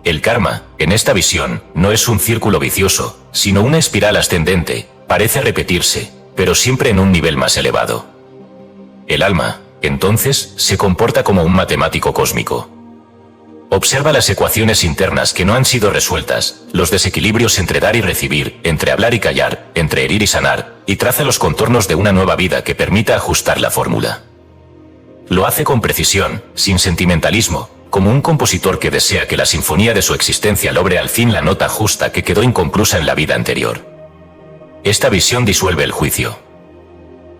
El karma, en esta visión, no es un círculo vicioso, sino una espiral ascendente, parece repetirse, pero siempre en un nivel más elevado. El alma, entonces, se comporta como un matemático cósmico. Observa las ecuaciones internas que no han sido resueltas, los desequilibrios entre dar y recibir, entre hablar y callar, entre herir y sanar, y traza los contornos de una nueva vida que permita ajustar la fórmula. Lo hace con precisión, sin sentimentalismo, como un compositor que desea que la sinfonía de su existencia logre al fin la nota justa que quedó inconclusa en la vida anterior. Esta visión disuelve el juicio.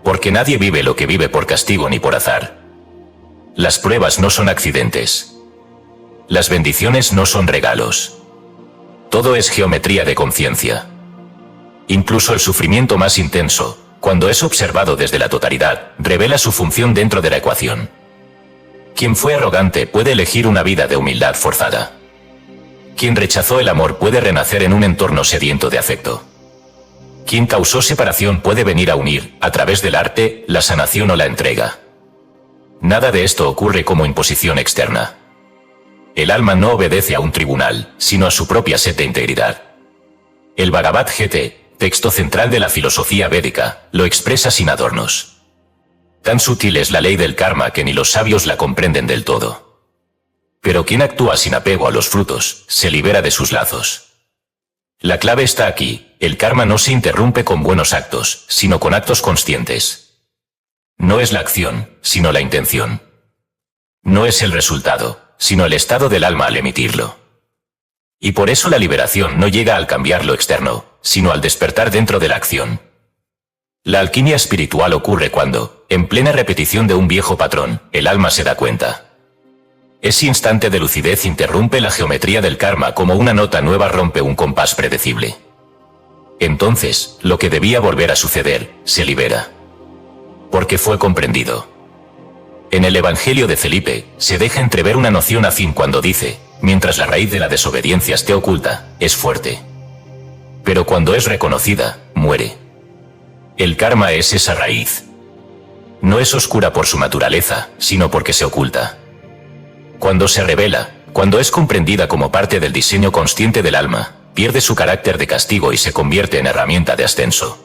Porque nadie vive lo que vive por castigo ni por azar. Las pruebas no son accidentes. Las bendiciones no son regalos. Todo es geometría de conciencia. Incluso el sufrimiento más intenso, cuando es observado desde la totalidad, revela su función dentro de la ecuación. Quien fue arrogante puede elegir una vida de humildad forzada. Quien rechazó el amor puede renacer en un entorno sediento de afecto. Quien causó separación puede venir a unir, a través del arte, la sanación o la entrega. Nada de esto ocurre como imposición externa. El alma no obedece a un tribunal, sino a su propia sed de integridad. El Bhagavad Gita, texto central de la filosofía védica, lo expresa sin adornos. Tan sutil es la ley del karma que ni los sabios la comprenden del todo. Pero quien actúa sin apego a los frutos, se libera de sus lazos. La clave está aquí, el karma no se interrumpe con buenos actos, sino con actos conscientes. No es la acción, sino la intención. No es el resultado, sino el estado del alma al emitirlo. Y por eso la liberación no llega al cambiar lo externo, sino al despertar dentro de la acción. La alquimia espiritual ocurre cuando, en plena repetición de un viejo patrón, el alma se da cuenta. Ese instante de lucidez interrumpe la geometría del karma como una nota nueva rompe un compás predecible. Entonces, lo que debía volver a suceder, se libera. Porque fue comprendido. En el Evangelio de Felipe, se deja entrever una noción afín cuando dice, mientras la raíz de la desobediencia esté oculta, es fuerte. Pero cuando es reconocida, muere. El karma es esa raíz. No es oscura por su naturaleza, sino porque se oculta. Cuando se revela, cuando es comprendida como parte del diseño consciente del alma, pierde su carácter de castigo y se convierte en herramienta de ascenso.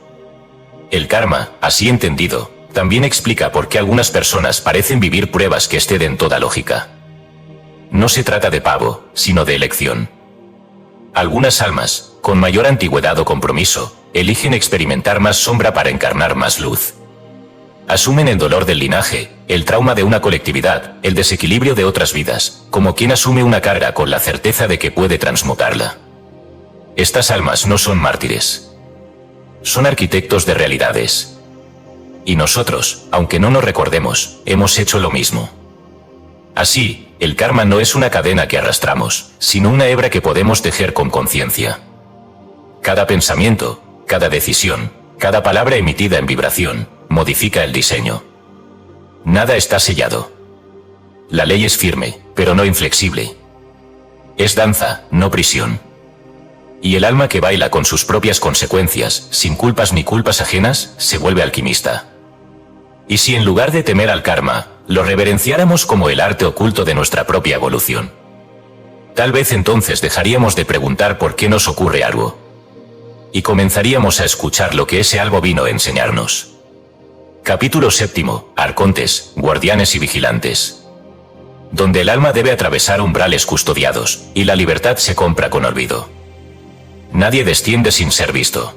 El karma, así entendido, también explica por qué algunas personas parecen vivir pruebas que exceden toda lógica. No se trata de pago, sino de elección. Algunas almas, con mayor antigüedad o compromiso, eligen experimentar más sombra para encarnar más luz. Asumen el dolor del linaje, el trauma de una colectividad, el desequilibrio de otras vidas, como quien asume una carga con la certeza de que puede transmutarla. Estas almas no son mártires. Son arquitectos de realidades. Y nosotros, aunque no nos recordemos, hemos hecho lo mismo. Así, el karma no es una cadena que arrastramos, sino una hebra que podemos tejer con conciencia. Cada pensamiento, cada decisión, cada palabra emitida en vibración, modifica el diseño. Nada está sellado. La ley es firme, pero no inflexible. Es danza, no prisión. Y el alma que baila con sus propias consecuencias, sin culpas ni culpas ajenas, se vuelve alquimista. ¿Y si en lugar de temer al karma, lo reverenciáramos como el arte oculto de nuestra propia evolución? Tal vez entonces dejaríamos de preguntar por qué nos ocurre algo. Y comenzaríamos a escuchar lo que ese algo vino a enseñarnos. Capítulo 7. Arcontes, guardianes y vigilantes. Donde el alma debe atravesar umbrales custodiados, y la libertad se compra con olvido. Nadie desciende sin ser visto.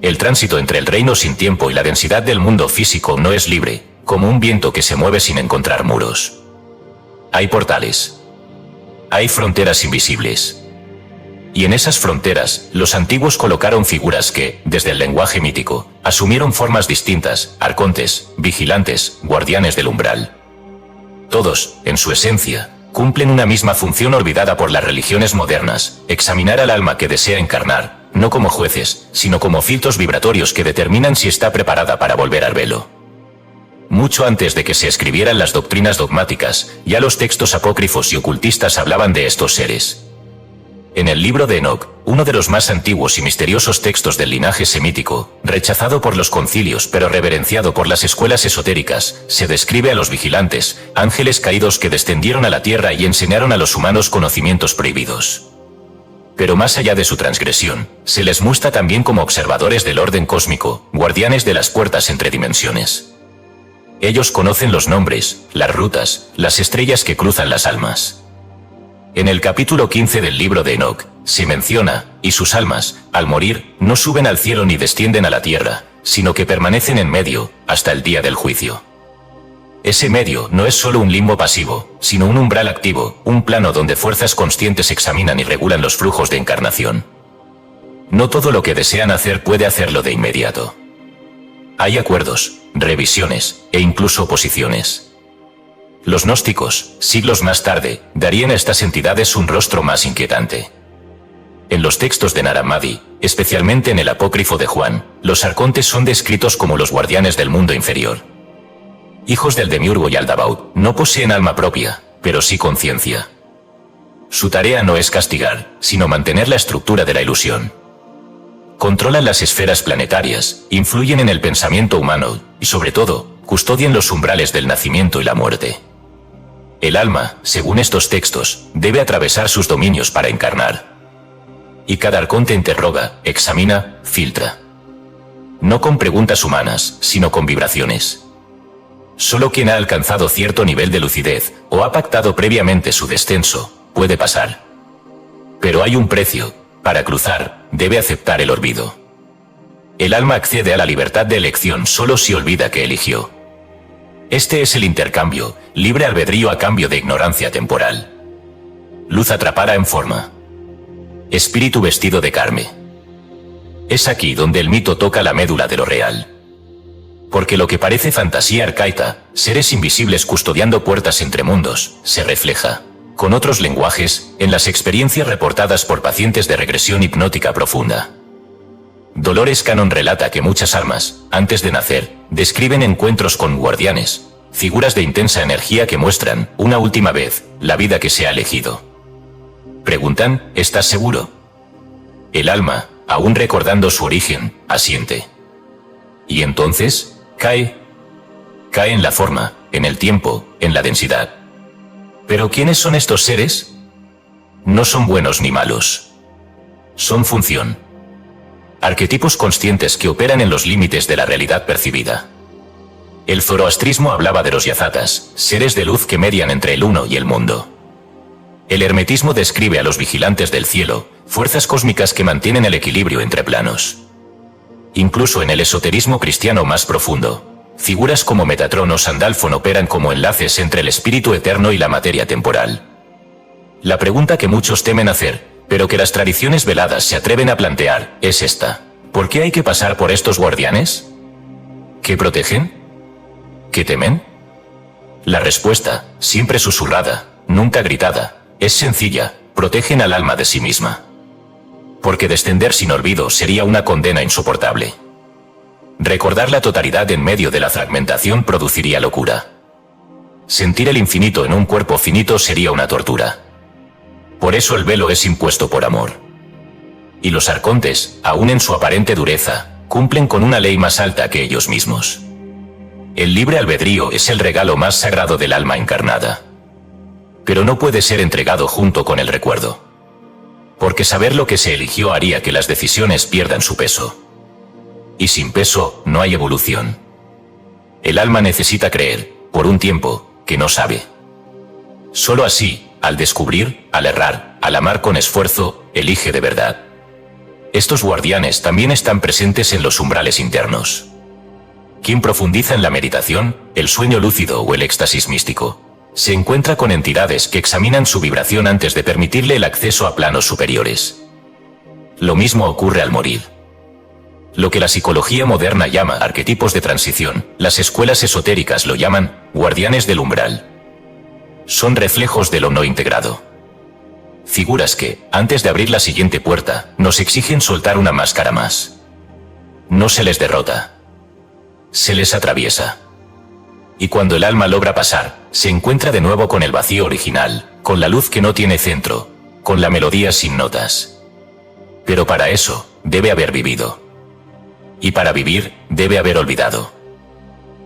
El tránsito entre el reino sin tiempo y la densidad del mundo físico no es libre, como un viento que se mueve sin encontrar muros. Hay portales. Hay fronteras invisibles. Y en esas fronteras, los antiguos colocaron figuras que, desde el lenguaje mítico, asumieron formas distintas: arcontes, vigilantes, guardianes del umbral. Todos, en su esencia, cumplen una misma función olvidada por las religiones modernas: examinar al alma que desea encarnar, no como jueces, sino como filtros vibratorios que determinan si está preparada para volver al velo. Mucho antes de que se escribieran las doctrinas dogmáticas, ya los textos apócrifos y ocultistas hablaban de estos seres. En el libro de Enoc, uno de los más antiguos y misteriosos textos del linaje semítico, rechazado por los concilios pero reverenciado por las escuelas esotéricas, se describe a los vigilantes, ángeles caídos que descendieron a la tierra y enseñaron a los humanos conocimientos prohibidos. Pero más allá de su transgresión, se les muestra también como observadores del orden cósmico, guardianes de las puertas entre dimensiones. Ellos conocen los nombres, las rutas, las estrellas que cruzan las almas. En el capítulo 15 del libro de Enoc, se menciona, y sus almas, al morir, no suben al cielo ni descienden a la tierra, sino que permanecen en medio, hasta el día del juicio. Ese medio no es solo un limbo pasivo, sino un umbral activo, un plano donde fuerzas conscientes examinan y regulan los flujos de encarnación. No todo lo que desean hacer puede hacerlo de inmediato. Hay acuerdos, revisiones, e incluso oposiciones. Los gnósticos, siglos más tarde, darían a estas entidades un rostro más inquietante. En los textos de Nara Mahdi, especialmente en el apócrifo de Juan, los arcontes son descritos como los guardianes del mundo inferior. Hijos del Demiurgo y Aldabaoth, no poseen alma propia, pero sí conciencia. Su tarea no es castigar, sino mantener la estructura de la ilusión. Controlan las esferas planetarias, influyen en el pensamiento humano, y sobre todo, custodian los umbrales del nacimiento y la muerte. El alma, según estos textos, debe atravesar sus dominios para encarnar. Y cada arconte interroga, examina, filtra. No con preguntas humanas, sino con vibraciones. Solo quien ha alcanzado cierto nivel de lucidez, o ha pactado previamente su descenso, puede pasar. Pero hay un precio: para cruzar, debe aceptar el olvido. El alma accede a la libertad de elección solo si olvida que eligió. Este es el intercambio, libre albedrío a cambio de ignorancia temporal. Luz atrapada en forma. Espíritu vestido de carne. Es aquí donde el mito toca la médula de lo real. Porque lo que parece fantasía arcaica, seres invisibles custodiando puertas entre mundos, se refleja, con otros lenguajes, en las experiencias reportadas por pacientes de regresión hipnótica profunda. Dolores Cannon relata que muchas almas, antes de nacer, describen encuentros con guardianes, figuras de intensa energía que muestran, una última vez, la vida que se ha elegido. Preguntan: ¿estás seguro? El alma, aún recordando su origen, asiente. Y entonces, cae en la forma, en el tiempo, en la densidad. ¿Pero quiénes son estos seres? No son buenos ni malos. Son función. Arquetipos conscientes que operan en los límites de la realidad percibida. El zoroastrismo hablaba de los yazatas, seres de luz que median entre el uno y el mundo. El hermetismo describe a los vigilantes del cielo, fuerzas cósmicas que mantienen el equilibrio entre planos. Incluso en el esoterismo cristiano más profundo, figuras como Metatron o Sandalfon operan como enlaces entre el espíritu eterno y la materia temporal. La pregunta que muchos temen hacer, pero que las tradiciones veladas se atreven a plantear, es esta: ¿por qué hay que pasar por estos guardianes? ¿Qué protegen? ¿Qué temen? La respuesta, siempre susurrada, nunca gritada, es sencilla: protegen al alma de sí misma. Porque descender sin olvido sería una condena insoportable. Recordar la totalidad en medio de la fragmentación produciría locura. Sentir el infinito en un cuerpo finito sería una tortura. Por eso el velo es impuesto por amor. Y los arcontes, aun en su aparente dureza, cumplen con una ley más alta que ellos mismos. El libre albedrío es el regalo más sagrado del alma encarnada. Pero no puede ser entregado junto con el recuerdo. Porque saber lo que se eligió haría que las decisiones pierdan su peso. Y sin peso, no hay evolución. El alma necesita creer, por un tiempo, que no sabe. Solo así, al descubrir, al errar, al amar con esfuerzo, elige de verdad. Estos guardianes también están presentes en los umbrales internos. Quien profundiza en la meditación, el sueño lúcido o el éxtasis místico, se encuentra con entidades que examinan su vibración antes de permitirle el acceso a planos superiores. Lo mismo ocurre al morir. Lo que la psicología moderna llama arquetipos de transición, las escuelas esotéricas lo llaman guardianes del umbral. Son reflejos de lo no integrado. Figuras que, antes de abrir la siguiente puerta, nos exigen soltar una máscara más. No se les derrota. Se les atraviesa. Y cuando el alma logra pasar, se encuentra de nuevo con el vacío original, con la luz que no tiene centro, con la melodía sin notas. Pero para eso, debe haber vivido. Y para vivir, debe haber olvidado.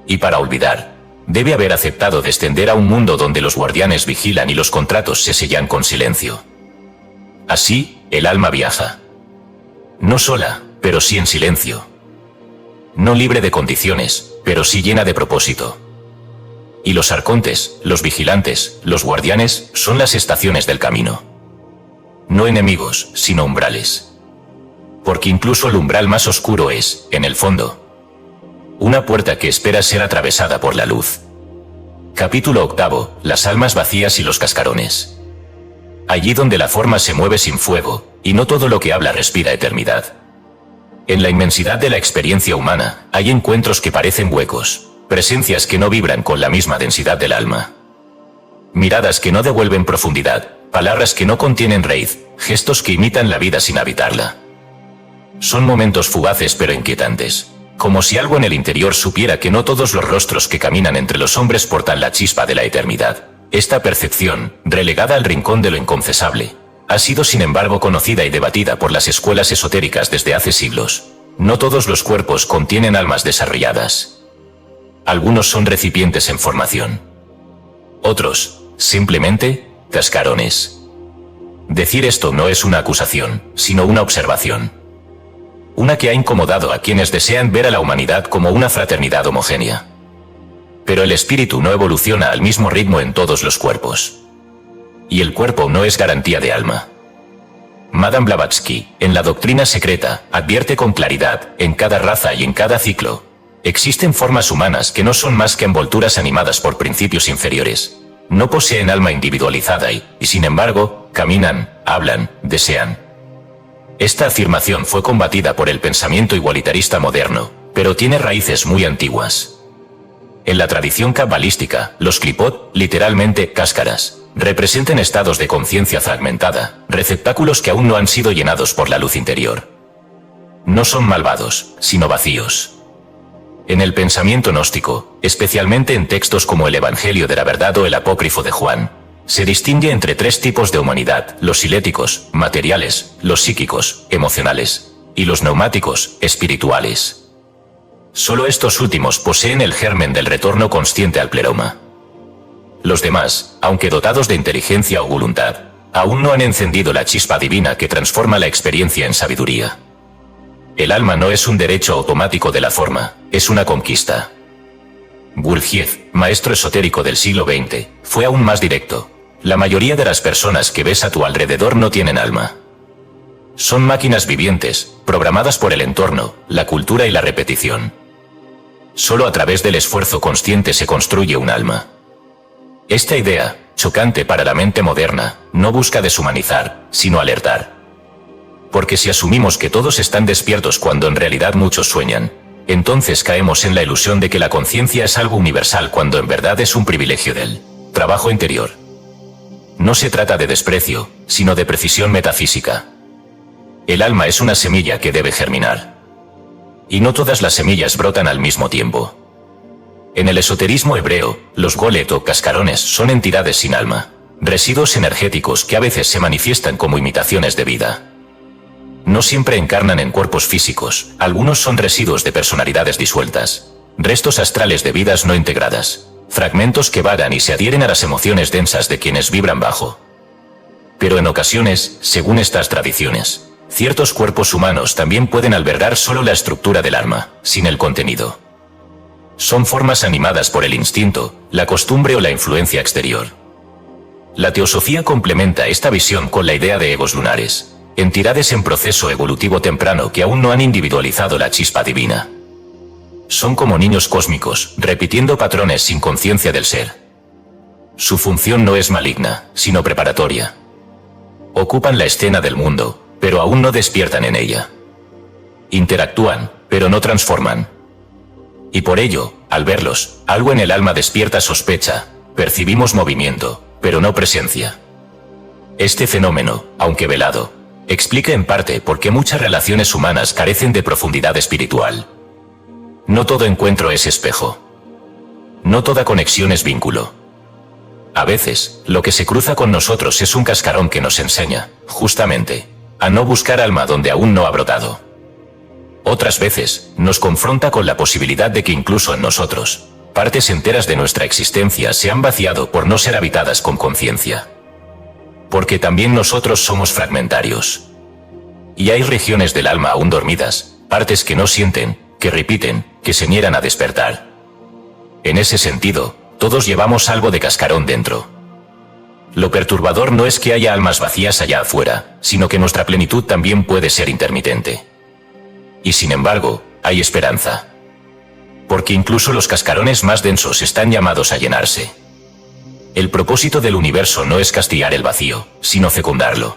Y para olvidar, debe haber aceptado descender a un mundo donde los guardianes vigilan y los contratos se sellan con silencio. Así, el alma viaja. No sola, pero sí en silencio. No libre de condiciones, pero sí llena de propósito. Y los arcontes, los vigilantes, los guardianes, son las estaciones del camino. No enemigos, sino umbrales. Porque incluso el umbral más oscuro es, en el fondo, una puerta que espera ser atravesada por la luz. Capítulo 8. Las almas vacías y los cascarones. Allí donde la forma se mueve sin fuego, y no todo lo que habla respira eternidad. En la inmensidad de la experiencia humana, hay encuentros que parecen huecos, presencias que no vibran con la misma densidad del alma. Miradas que no devuelven profundidad, palabras que no contienen raíz, gestos que imitan la vida sin habitarla. Son momentos fugaces pero inquietantes, como si algo en el interior supiera que no todos los rostros que caminan entre los hombres portan la chispa de la eternidad. Esta percepción, relegada al rincón de lo inconfesable, ha sido sin embargo conocida y debatida por las escuelas esotéricas desde hace siglos. No todos los cuerpos contienen almas desarrolladas. Algunos son recipientes en formación. Otros, simplemente, cascarones. Decir esto no es una acusación, sino una observación. Una que ha incomodado a quienes desean ver a la humanidad como una fraternidad homogénea. Pero el espíritu no evoluciona al mismo ritmo en todos los cuerpos. Y el cuerpo no es garantía de alma. Madame Blavatsky, en La doctrina secreta, advierte con claridad, en cada raza y en cada ciclo, existen formas humanas que no son más que envolturas animadas por principios inferiores. No poseen alma individualizada y, sin embargo, caminan, hablan, desean. Esta afirmación fue combatida por el pensamiento igualitarista moderno, pero tiene raíces muy antiguas. En la tradición cabalística, los klipot, literalmente cáscaras, representan estados de conciencia fragmentada, receptáculos que aún no han sido llenados por la luz interior. No son malvados, sino vacíos. En el pensamiento gnóstico, especialmente en textos como el Evangelio de la Verdad o el Apócrifo de Juan, se distingue entre tres tipos de humanidad: los siléticos, materiales; los psíquicos, emocionales; y los neumáticos, espirituales. Solo estos últimos poseen el germen del retorno consciente al pleroma. Los demás, aunque dotados de inteligencia o voluntad, aún no han encendido la chispa divina que transforma la experiencia en sabiduría. El alma no es un derecho automático de la forma, es una conquista. Gurdjieff, maestro esotérico del siglo XX, fue aún más directo. La mayoría de las personas que ves a tu alrededor no tienen alma. Son máquinas vivientes, programadas por el entorno, la cultura y la repetición. Solo a través del esfuerzo consciente se construye un alma. Esta idea, chocante para la mente moderna, no busca deshumanizar, sino alertar. Porque si asumimos que todos están despiertos cuando en realidad muchos sueñan, entonces caemos en la ilusión de que la conciencia es algo universal cuando en verdad es un privilegio del trabajo interior. No se trata de desprecio, sino de precisión metafísica. El alma es una semilla que debe germinar. Y no todas las semillas brotan al mismo tiempo. En el esoterismo hebreo, los golet o cascarones son entidades sin alma, residuos energéticos que a veces se manifiestan como imitaciones de vida. No siempre encarnan en cuerpos físicos, algunos son residuos de personalidades disueltas, restos astrales de vidas no integradas, fragmentos que vagan y se adhieren a las emociones densas de quienes vibran bajo. Pero en ocasiones, según estas tradiciones, ciertos cuerpos humanos también pueden albergar solo la estructura del alma, sin el contenido. Son formas animadas por el instinto, la costumbre o la influencia exterior. La teosofía complementa esta visión con la idea de egos lunares, entidades en proceso evolutivo temprano que aún no han individualizado la chispa divina. Son como niños cósmicos, repitiendo patrones sin conciencia del ser. Su función no es maligna, sino preparatoria. Ocupan la escena del mundo, pero aún no despiertan en ella. Interactúan, pero no transforman. Y por ello, al verlos, algo en el alma despierta sospecha, percibimos movimiento, pero no presencia. Este fenómeno, aunque velado, explica en parte por qué muchas relaciones humanas carecen de profundidad espiritual. No todo encuentro es espejo. No toda conexión es vínculo. A veces, lo que se cruza con nosotros es un cascarón que nos enseña, justamente, a no buscar alma donde aún no ha brotado. Otras veces, nos confronta con la posibilidad de que incluso en nosotros, partes enteras de nuestra existencia se han vaciado por no ser habitadas con conciencia. Porque también nosotros somos fragmentarios. Y hay regiones del alma aún dormidas, partes que no sienten, que repiten, que se niegan a despertar. En ese sentido, todos llevamos algo de cascarón dentro. Lo perturbador no es que haya almas vacías allá afuera, sino que nuestra plenitud también puede ser intermitente. Y sin embargo, hay esperanza. Porque incluso los cascarones más densos están llamados a llenarse. El propósito del universo no es castigar el vacío, sino fecundarlo.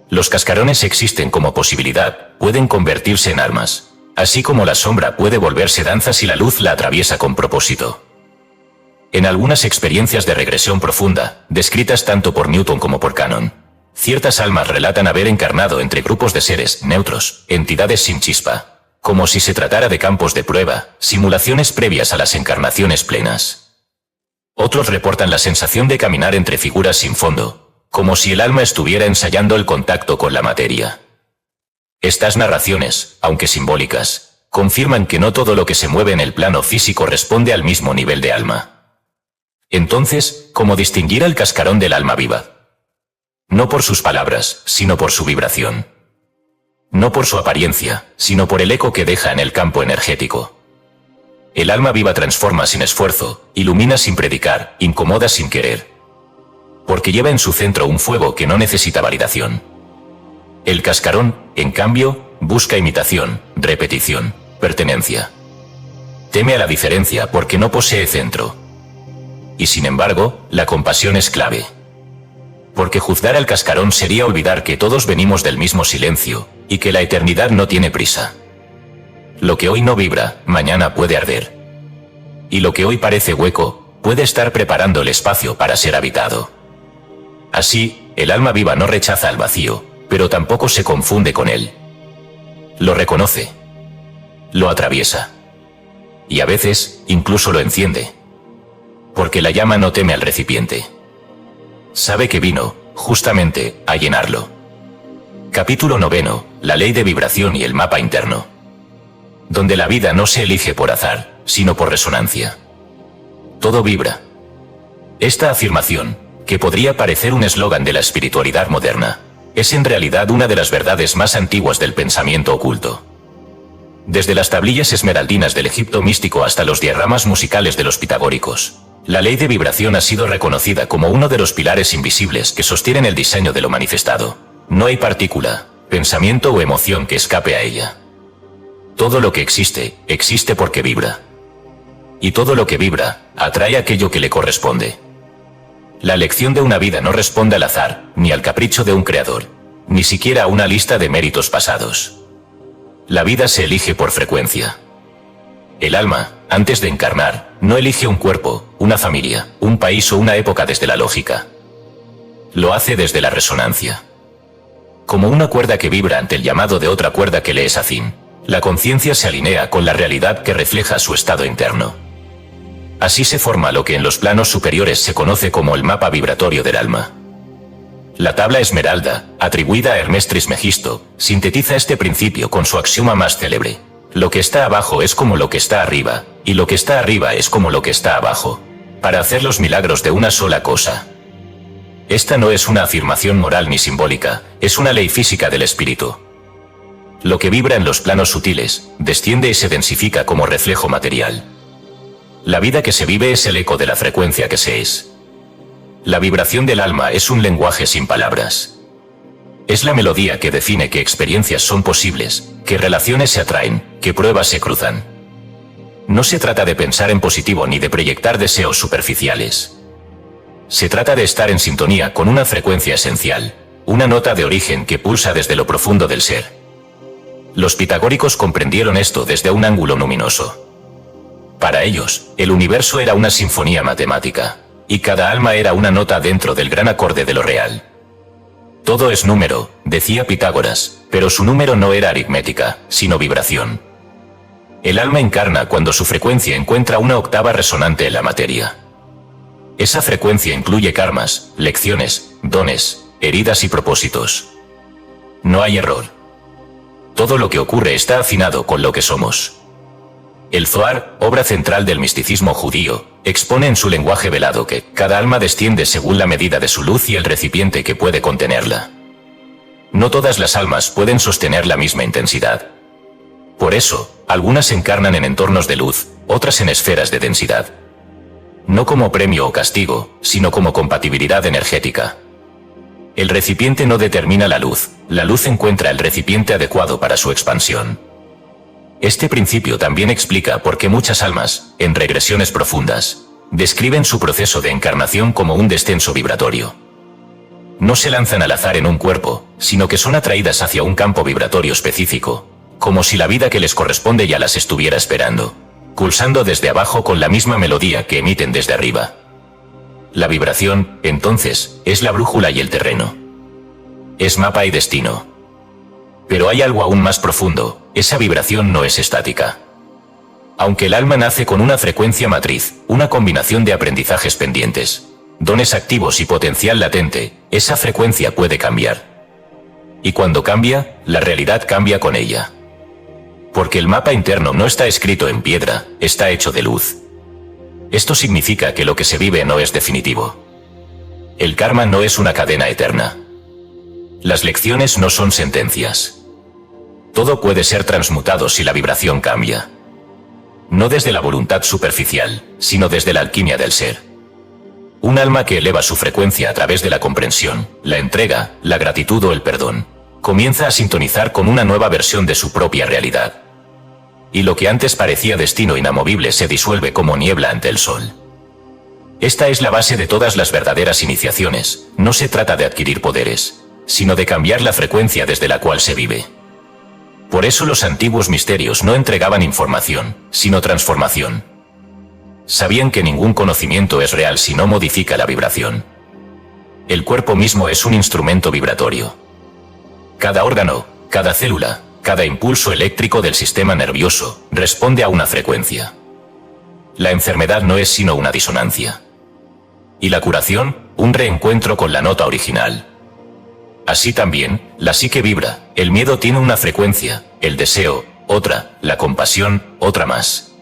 Los cascarones existen como posibilidad, pueden convertirse en almas, así como la sombra puede volverse danza si la luz la atraviesa con propósito. En algunas experiencias de regresión profunda, descritas tanto por Newton como por Cannon, ciertas almas relatan haber encarnado entre grupos de seres neutros, entidades sin chispa, como si se tratara de campos de prueba, simulaciones previas a las encarnaciones plenas. Otros reportan la sensación de caminar entre figuras sin fondo, como si el alma estuviera ensayando el contacto con la materia. Estas narraciones, aunque simbólicas, confirman que no todo lo que se mueve en el plano físico responde al mismo nivel de alma. Entonces, ¿cómo distinguir al cascarón del alma viva? No por sus palabras, sino por su vibración. No por su apariencia, sino por el eco que deja en el campo energético. El alma viva transforma sin esfuerzo, ilumina sin predicar, incomoda sin querer. Porque lleva en su centro un fuego que no necesita validación. El cascarón, en cambio, busca imitación, repetición, pertenencia. Teme a la diferencia porque no posee centro. Y sin embargo, la compasión es clave. Porque juzgar al cascarón sería olvidar que todos venimos del mismo silencio, y que la eternidad no tiene prisa. Lo que hoy no vibra, mañana puede arder. Y lo que hoy parece hueco, puede estar preparando el espacio para ser habitado. Así, el alma viva no rechaza al vacío, pero tampoco se confunde con él. Lo reconoce. Lo atraviesa. Y a veces, incluso lo enciende. Porque la llama no teme al recipiente. Sabe que vino, justamente, a llenarlo. Capítulo 9. La ley de vibración y el mapa interno. Donde la vida no se elige por azar, sino por resonancia. Todo vibra. Esta afirmación, que podría parecer un eslogan de la espiritualidad moderna, es en realidad una de las verdades más antiguas del pensamiento oculto. Desde las tablillas esmeraldinas del Egipto místico hasta los diagramas musicales de los pitagóricos, la ley de vibración ha sido reconocida como uno de los pilares invisibles que sostienen el diseño de lo manifestado. No hay partícula, pensamiento o emoción que escape a ella. Todo lo que existe, existe porque vibra. Y todo lo que vibra, atrae aquello que le corresponde. La elección de una vida no responde al azar, ni al capricho de un creador, ni siquiera a una lista de méritos pasados. La vida se elige por frecuencia. El alma, antes de encarnar, no elige un cuerpo, una familia, un país o una época desde la lógica. Lo hace desde la resonancia. Como una cuerda que vibra ante el llamado de otra cuerda que le es afín, la conciencia se alinea con la realidad que refleja su estado interno. Así se forma lo que en los planos superiores se conoce como el mapa vibratorio del alma. La tabla esmeralda, atribuida a Hermes Trismegisto, sintetiza este principio con su axioma más célebre: Lo que está abajo es como lo que está arriba, y lo que está arriba es como lo que está abajo, para hacer los milagros de una sola cosa. Esta no es una afirmación moral ni simbólica, es una ley física del espíritu. Lo que vibra en los planos sutiles, desciende y se densifica como reflejo material. La vida que se vive es el eco de la frecuencia que se es. La vibración del alma es un lenguaje sin palabras. Es la melodía que define qué experiencias son posibles, qué relaciones se atraen, qué pruebas se cruzan. No se trata de pensar en positivo ni de proyectar deseos superficiales. Se trata de estar en sintonía con una frecuencia esencial, una nota de origen que pulsa desde lo profundo del ser. Los pitagóricos comprendieron esto desde un ángulo luminoso. Para ellos, el universo era una sinfonía matemática, y cada alma era una nota dentro del gran acorde de lo real. Todo es número, decía Pitágoras, pero su número no era aritmética, sino vibración. El alma encarna cuando su frecuencia encuentra una octava resonante en la materia. Esa frecuencia incluye karmas, lecciones, dones, heridas y propósitos. No hay error. Todo lo que ocurre está afinado con lo que somos. El Zohar, obra central del misticismo judío, expone en su lenguaje velado que cada alma desciende según la medida de su luz y el recipiente que puede contenerla. No todas las almas pueden sostener la misma intensidad. Por eso, algunas encarnan en entornos de luz, otras en esferas de densidad. No como premio o castigo, sino como compatibilidad energética. El recipiente no determina la luz encuentra el recipiente adecuado para su expansión. Este principio también explica por qué muchas almas, en regresiones profundas, describen su proceso de encarnación como un descenso vibratorio. No se lanzan al azar en un cuerpo, sino que son atraídas hacia un campo vibratorio específico, como si la vida que les corresponde ya las estuviera esperando, pulsando desde abajo con la misma melodía que emiten desde arriba. La vibración, entonces, es la brújula y el terreno. Es mapa y destino. Pero hay algo aún más profundo, esa vibración no es estática. Aunque el alma nace con una frecuencia matriz, una combinación de aprendizajes pendientes, dones activos y potencial latente, esa frecuencia puede cambiar. Y cuando cambia, la realidad cambia con ella. Porque el mapa interno no está escrito en piedra, está hecho de luz. Esto significa que lo que se vive no es definitivo. El karma no es una cadena eterna. Las lecciones no son sentencias. Todo puede ser transmutado si la vibración cambia. No desde la voluntad superficial, sino desde la alquimia del ser. Un alma que eleva su frecuencia a través de la comprensión, la entrega, la gratitud o el perdón, comienza a sintonizar con una nueva versión de su propia realidad. Y lo que antes parecía destino inamovible se disuelve como niebla ante el sol. Esta es la base de todas las verdaderas iniciaciones, no se trata de adquirir poderes, sino de cambiar la frecuencia desde la cual se vive. Por eso los antiguos misterios no entregaban información, sino transformación. Sabían que ningún conocimiento es real si no modifica la vibración. El cuerpo mismo es un instrumento vibratorio. Cada órgano, cada célula, cada impulso eléctrico del sistema nervioso responde a una frecuencia. La enfermedad no es sino una disonancia. Y la curación, un reencuentro con la nota original. Así también, la psique vibra, el miedo tiene una frecuencia, el deseo, otra, la compasión, otra más.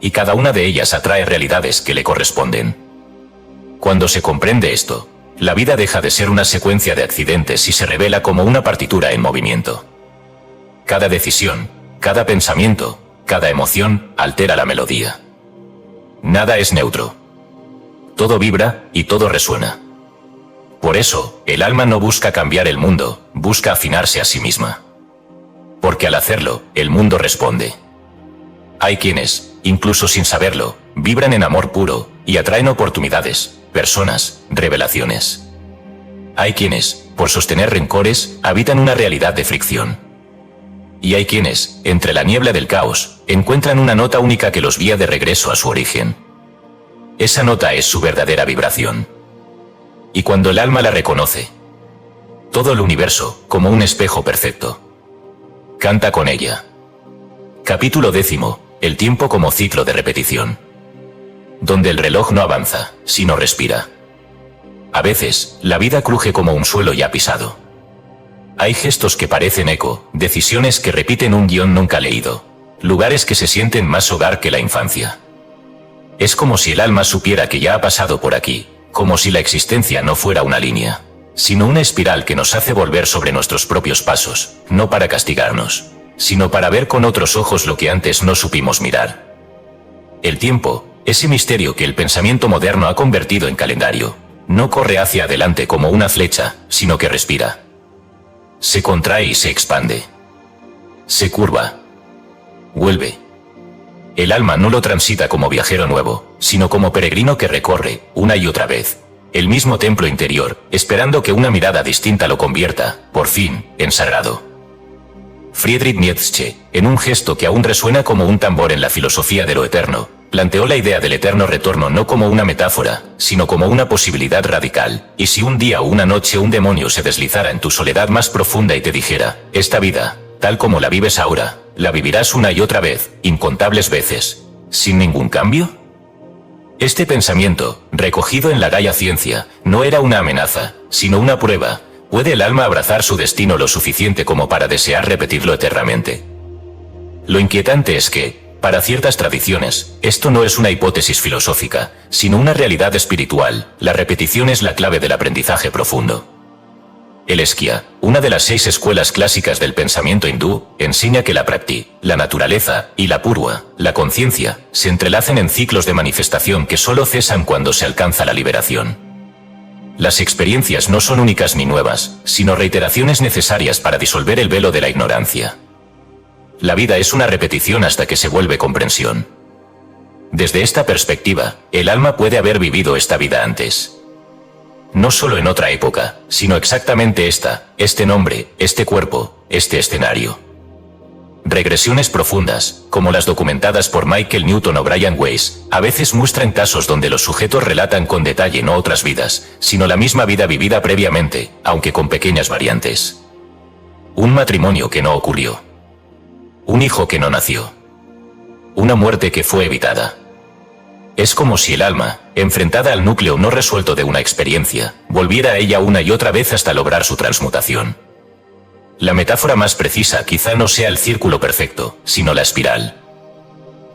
Y cada una de ellas atrae realidades que le corresponden. Cuando se comprende esto, la vida deja de ser una secuencia de accidentes y se revela como una partitura en movimiento. Cada decisión, cada pensamiento, cada emoción, altera la melodía. Nada es neutro. Todo vibra, y todo resuena. Por eso, el alma no busca cambiar el mundo, busca afinarse a sí misma. Porque al hacerlo, el mundo responde. Hay quienes, incluso sin saberlo, vibran en amor puro, y atraen oportunidades, personas, revelaciones. Hay quienes, por sostener rencores, habitan una realidad de fricción. Y hay quienes, entre la niebla del caos, encuentran una nota única que los guía de regreso a su origen. Esa nota es su verdadera vibración. Y cuando el alma la reconoce, todo el universo, como un espejo perfecto, canta con ella. Capítulo 10. El tiempo como ciclo de repetición. Donde el reloj no avanza, sino respira. A veces, la vida cruje como un suelo ya pisado. Hay gestos que parecen eco, decisiones que repiten un guión nunca leído, lugares que se sienten más hogar que la infancia. Es como si el alma supiera que ya ha pasado por aquí, como si la existencia no fuera una línea, sino una espiral que nos hace volver sobre nuestros propios pasos, no para castigarnos, sino para ver con otros ojos lo que antes no supimos mirar. El tiempo, ese misterio que el pensamiento moderno ha convertido en calendario, no corre hacia adelante como una flecha, sino que respira. Se contrae y se expande. Se curva. Vuelve. El alma no lo transita como viajero nuevo, sino como peregrino que recorre, una y otra vez, el mismo templo interior, esperando que una mirada distinta lo convierta, por fin, en sagrado. Friedrich Nietzsche, en un gesto que aún resuena como un tambor en la filosofía de lo eterno, planteó la idea del eterno retorno no como una metáfora, sino como una posibilidad radical. Y si un día o una noche un demonio se deslizara en tu soledad más profunda y te dijera, esta vida, tal como la vives ahora, la vivirás una y otra vez, incontables veces, ¿sin ningún cambio? Este pensamiento, recogido en la Gaia Ciencia, no era una amenaza, sino una prueba. ¿Puede el alma abrazar su destino lo suficiente como para desear repetirlo eternamente? Lo inquietante es que, para ciertas tradiciones, esto no es una hipótesis filosófica, sino una realidad espiritual. La repetición es la clave del aprendizaje profundo. El Eskya, una de las 6 escuelas clásicas del pensamiento hindú, enseña que la prakrti, la naturaleza, y la purva, la conciencia, se entrelazan en ciclos de manifestación que solo cesan cuando se alcanza la liberación. Las experiencias no son únicas ni nuevas, sino reiteraciones necesarias para disolver el velo de la ignorancia. La vida es una repetición hasta que se vuelve comprensión. Desde esta perspectiva, el alma puede haber vivido esta vida antes. No solo en otra época, sino exactamente este nombre, este cuerpo, este escenario. Regresiones profundas, como las documentadas por Michael Newton o Brian Weiss, a veces muestran casos donde los sujetos relatan con detalle no otras vidas, sino la misma vida vivida previamente, aunque con pequeñas variantes. Un matrimonio que no ocurrió. Un hijo que no nació. Una muerte que fue evitada. Es como si el alma, enfrentada al núcleo no resuelto de una experiencia, volviera a ella una y otra vez hasta lograr su transmutación. La metáfora más precisa quizá no sea el círculo perfecto, sino la espiral.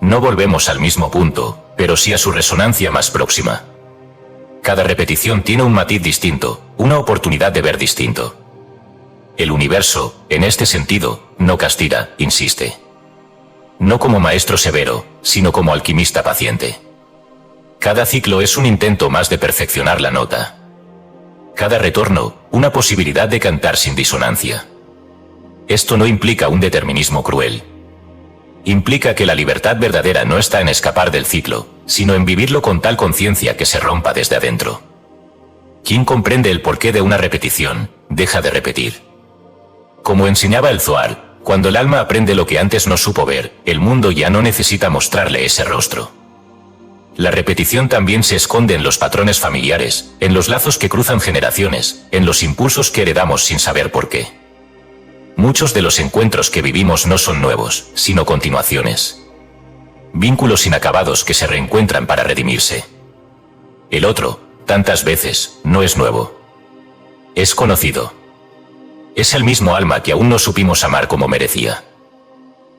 No volvemos al mismo punto, pero sí a su resonancia más próxima. Cada repetición tiene un matiz distinto, una oportunidad de ver distinto. El universo, en este sentido, no castiga, insiste. No como maestro severo, sino como alquimista paciente. Cada ciclo es un intento más de perfeccionar la nota. Cada retorno, una posibilidad de cantar sin disonancia. Esto no implica un determinismo cruel. Implica que la libertad verdadera no está en escapar del ciclo, sino en vivirlo con tal conciencia que se rompa desde adentro. Quien comprende el porqué de una repetición, deja de repetir. Como enseñaba el Zohar, cuando el alma aprende lo que antes no supo ver, el mundo ya no necesita mostrarle ese rostro. La repetición también se esconde en los patrones familiares, en los lazos que cruzan generaciones, en los impulsos que heredamos sin saber por qué. Muchos de los encuentros que vivimos no son nuevos, sino continuaciones. Vínculos inacabados que se reencuentran para redimirse. El otro, tantas veces, no es nuevo. Es conocido. Es el mismo alma que aún no supimos amar como merecía.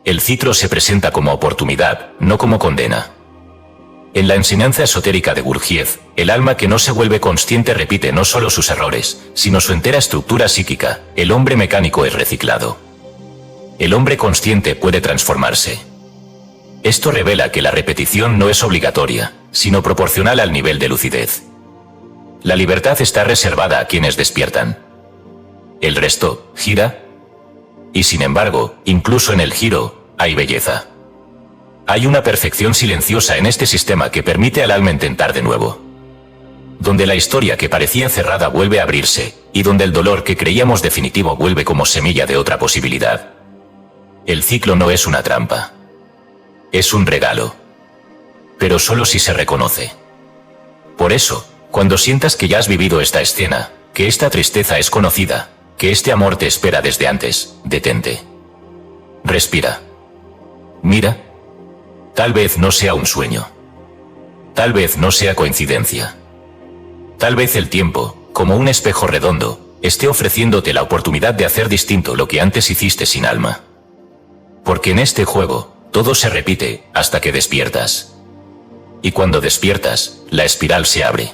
El ciclo se presenta como oportunidad, no como condena. En la enseñanza esotérica de Gurdjieff, el alma que no se vuelve consciente repite no solo sus errores, sino su entera estructura psíquica. El hombre mecánico es reciclado. El hombre consciente puede transformarse. Esto revela que la repetición no es obligatoria, sino proporcional al nivel de lucidez. La libertad está reservada a quienes despiertan. El resto, gira. Y sin embargo, incluso en el giro, hay belleza. Hay una perfección silenciosa en este sistema que permite al alma intentar de nuevo. Donde la historia que parecía cerrada vuelve a abrirse, y donde el dolor que creíamos definitivo vuelve como semilla de otra posibilidad. El ciclo no es una trampa. Es un regalo. Pero solo si se reconoce. Por eso, cuando sientas que ya has vivido esta escena, que esta tristeza es conocida, que este amor te espera desde antes, detente. Respira. Mira. Tal vez no sea un sueño. Tal vez no sea coincidencia. Tal vez el tiempo, como un espejo redondo, esté ofreciéndote la oportunidad de hacer distinto lo que antes hiciste sin alma. Porque en este juego, todo se repite, hasta que despiertas. Y cuando despiertas, la espiral se abre.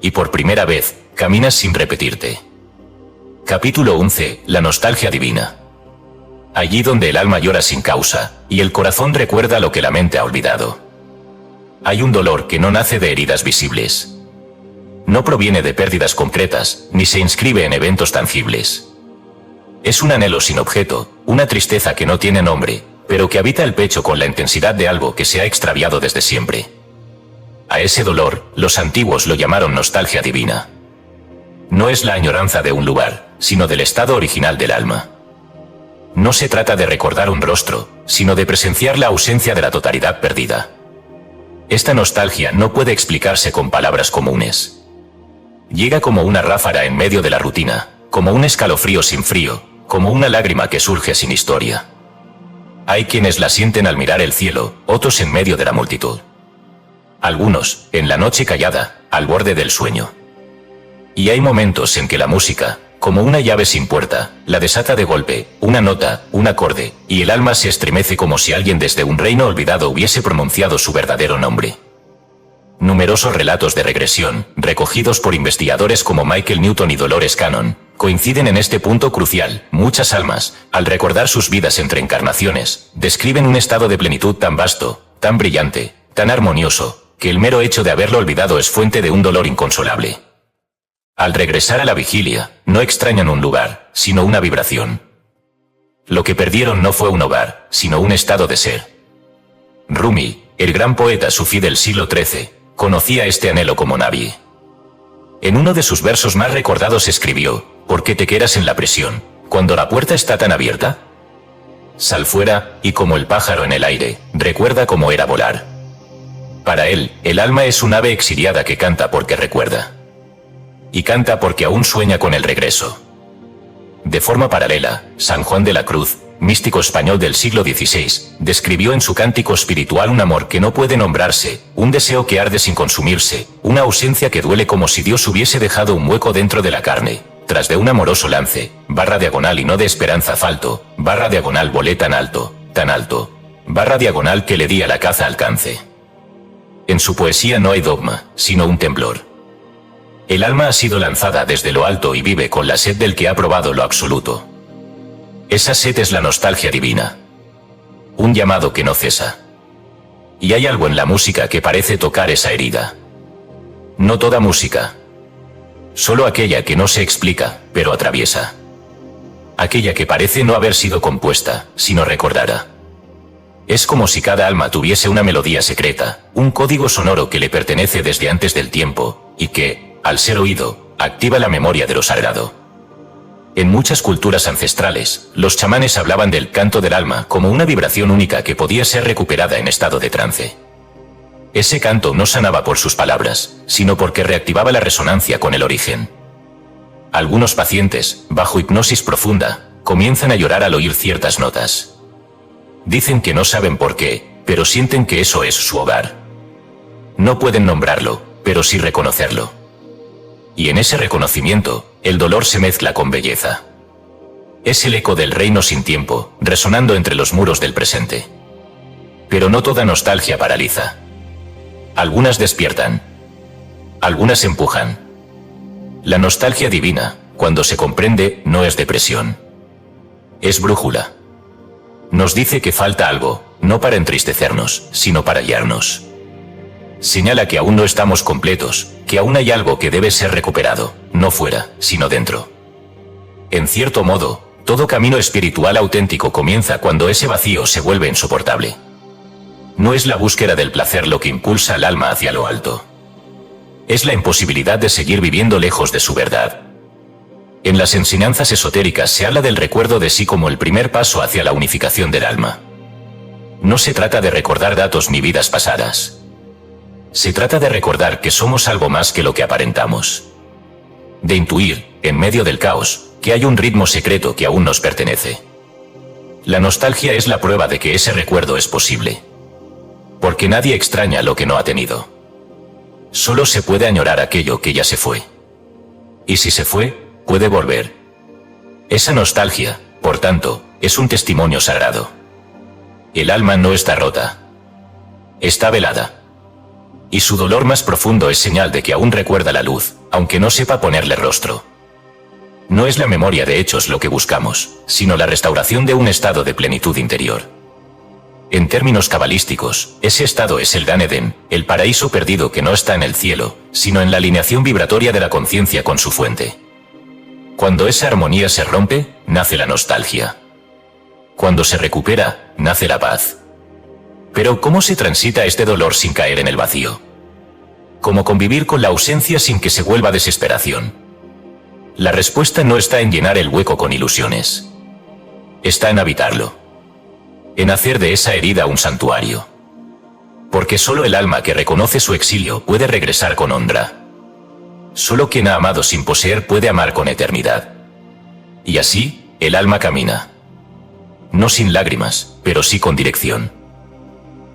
Y por primera vez, caminas sin repetirte. Capítulo 11. La nostalgia divina. Allí donde el alma llora sin causa, y el corazón recuerda lo que la mente ha olvidado. Hay un dolor que no nace de heridas visibles. No proviene de pérdidas concretas, ni se inscribe en eventos tangibles. Es un anhelo sin objeto, una tristeza que no tiene nombre, pero que habita el pecho con la intensidad de algo que se ha extraviado desde siempre. A ese dolor, los antiguos lo llamaron nostalgia divina. No es la añoranza de un lugar, sino del estado original del alma. No se trata de recordar un rostro, sino de presenciar la ausencia de la totalidad perdida. Esta nostalgia no puede explicarse con palabras comunes. Llega como una ráfaga en medio de la rutina, como un escalofrío sin frío, como una lágrima que surge sin historia. Hay quienes la sienten al mirar el cielo, otros en medio de la multitud. Algunos, en la noche callada, al borde del sueño. Y hay momentos en que la música, como una llave sin puerta, la desata de golpe, una nota, un acorde, y el alma se estremece como si alguien desde un reino olvidado hubiese pronunciado su verdadero nombre. Numerosos relatos de regresión, recogidos por investigadores como Michael Newton y Dolores Cannon, coinciden en este punto crucial. Muchas almas, al recordar sus vidas entre encarnaciones, describen un estado de plenitud tan vasto, tan brillante, tan armonioso, que el mero hecho de haberlo olvidado es fuente de un dolor inconsolable. Al regresar a la vigilia, no extrañan un lugar, sino una vibración. Lo que perdieron no fue un hogar, sino un estado de ser. Rumi, el gran poeta sufí del siglo XIII, conocía este anhelo como nadie. En uno de sus versos más recordados escribió: ¿por qué te quedas en la prisión, cuando la puerta está tan abierta? Sal fuera, y como el pájaro en el aire, recuerda cómo era volar. Para él, el alma es un ave exiliada que canta porque recuerda. Y canta porque aún sueña con el regreso. De forma paralela, San Juan de la Cruz, místico español del siglo XVI, describió en su cántico espiritual un amor que no puede nombrarse, un deseo que arde sin consumirse, una ausencia que duele como si Dios hubiese dejado un hueco dentro de la carne, tras de un amoroso lance, barra diagonal y no de esperanza falto, barra diagonal volé tan alto, barra diagonal que le di a la caza alcance. En su poesía no hay dogma, sino un temblor. El alma ha sido lanzada desde lo alto y vive con la sed del que ha probado lo absoluto. Esa sed es la nostalgia divina. Un llamado que no cesa. Y hay algo en la música que parece tocar esa herida. No toda música. Solo aquella que no se explica, pero atraviesa. Aquella que parece no haber sido compuesta, sino recordada. Es como si cada alma tuviese una melodía secreta, un código sonoro que le pertenece desde antes del tiempo, y que, al ser oído, activa la memoria de lo sagrado. En muchas culturas ancestrales, los chamanes hablaban del canto del alma como una vibración única que podía ser recuperada en estado de trance. Ese canto no sanaba por sus palabras, sino porque reactivaba la resonancia con el origen. Algunos pacientes, bajo hipnosis profunda, comienzan a llorar al oír ciertas notas. Dicen que no saben por qué, pero sienten que eso es su hogar. No pueden nombrarlo, pero sí reconocerlo. Y en ese reconocimiento, el dolor se mezcla con belleza. Es el eco del reino sin tiempo, resonando entre los muros del presente. Pero no toda nostalgia paraliza. Algunas despiertan. Algunas empujan. La nostalgia divina, cuando se comprende, no es depresión. Es brújula. Nos dice que falta algo, no para entristecernos, sino para guiarnos. Señala que aún no estamos completos, que aún hay algo que debe ser recuperado, no fuera, sino dentro. En cierto modo, todo camino espiritual auténtico comienza cuando ese vacío se vuelve insoportable. No es la búsqueda del placer lo que impulsa al alma hacia lo alto. Es la imposibilidad de seguir viviendo lejos de su verdad. En las enseñanzas esotéricas se habla del recuerdo de sí como el primer paso hacia la unificación del alma. No se trata de recordar datos ni vidas pasadas. Se trata de recordar que somos algo más que lo que aparentamos. De intuir, en medio del caos, que hay un ritmo secreto que aún nos pertenece. La nostalgia es la prueba de que ese recuerdo es posible. Porque nadie extraña lo que no ha tenido. Solo se puede añorar aquello que ya se fue. Y si se fue, puede volver. Esa nostalgia, por tanto, es un testimonio sagrado. el alma no está rota. Está velada. Y su dolor más profundo es señal de que aún recuerda la luz, aunque no sepa ponerle rostro. No es la memoria de hechos lo que buscamos, sino la restauración de un estado de plenitud interior. En términos cabalísticos, ese estado es el Gan Eden, el paraíso perdido que no está en el cielo, sino en la alineación vibratoria de la conciencia con su fuente. Cuando esa armonía se rompe, nace la nostalgia. Cuando se recupera, nace la paz. Pero ¿cómo se transita este dolor sin caer en el vacío? ¿Cómo convivir con la ausencia sin que se vuelva desesperación? La respuesta no está en llenar el hueco con ilusiones. Está en habitarlo. En hacer de esa herida un santuario. Porque solo el alma que reconoce su exilio puede regresar con honra. Solo quien ha amado sin poseer puede amar con eternidad. Y así, el alma camina. No sin lágrimas, pero sí con dirección.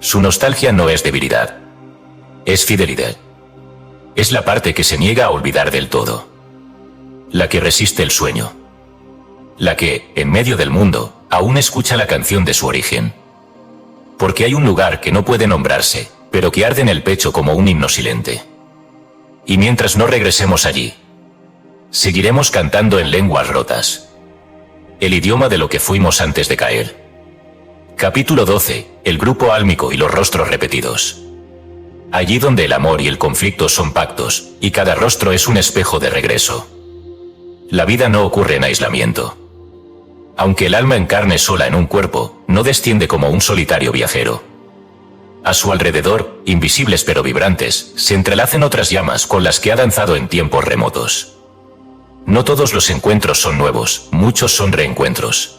Su nostalgia no es debilidad. Es fidelidad. Es la parte que se niega a olvidar del todo. La que resiste el sueño. La que, en medio del mundo, aún escucha la canción de su origen. Porque hay un lugar que no puede nombrarse, pero que arde en el pecho como un himno silente. Y mientras no regresemos allí, seguiremos cantando en lenguas rotas. El idioma de lo que fuimos antes de caer. Capítulo 12. El grupo álmico y los rostros repetidos. Allí donde el amor y el conflicto son pactos, y cada rostro es un espejo de regreso. La vida no ocurre en aislamiento. Aunque el alma encarne sola en un cuerpo, no desciende como un solitario viajero. A su alrededor, invisibles pero vibrantes, se entrelazan otras llamas con las que ha danzado en tiempos remotos. No todos los encuentros son nuevos, muchos son reencuentros.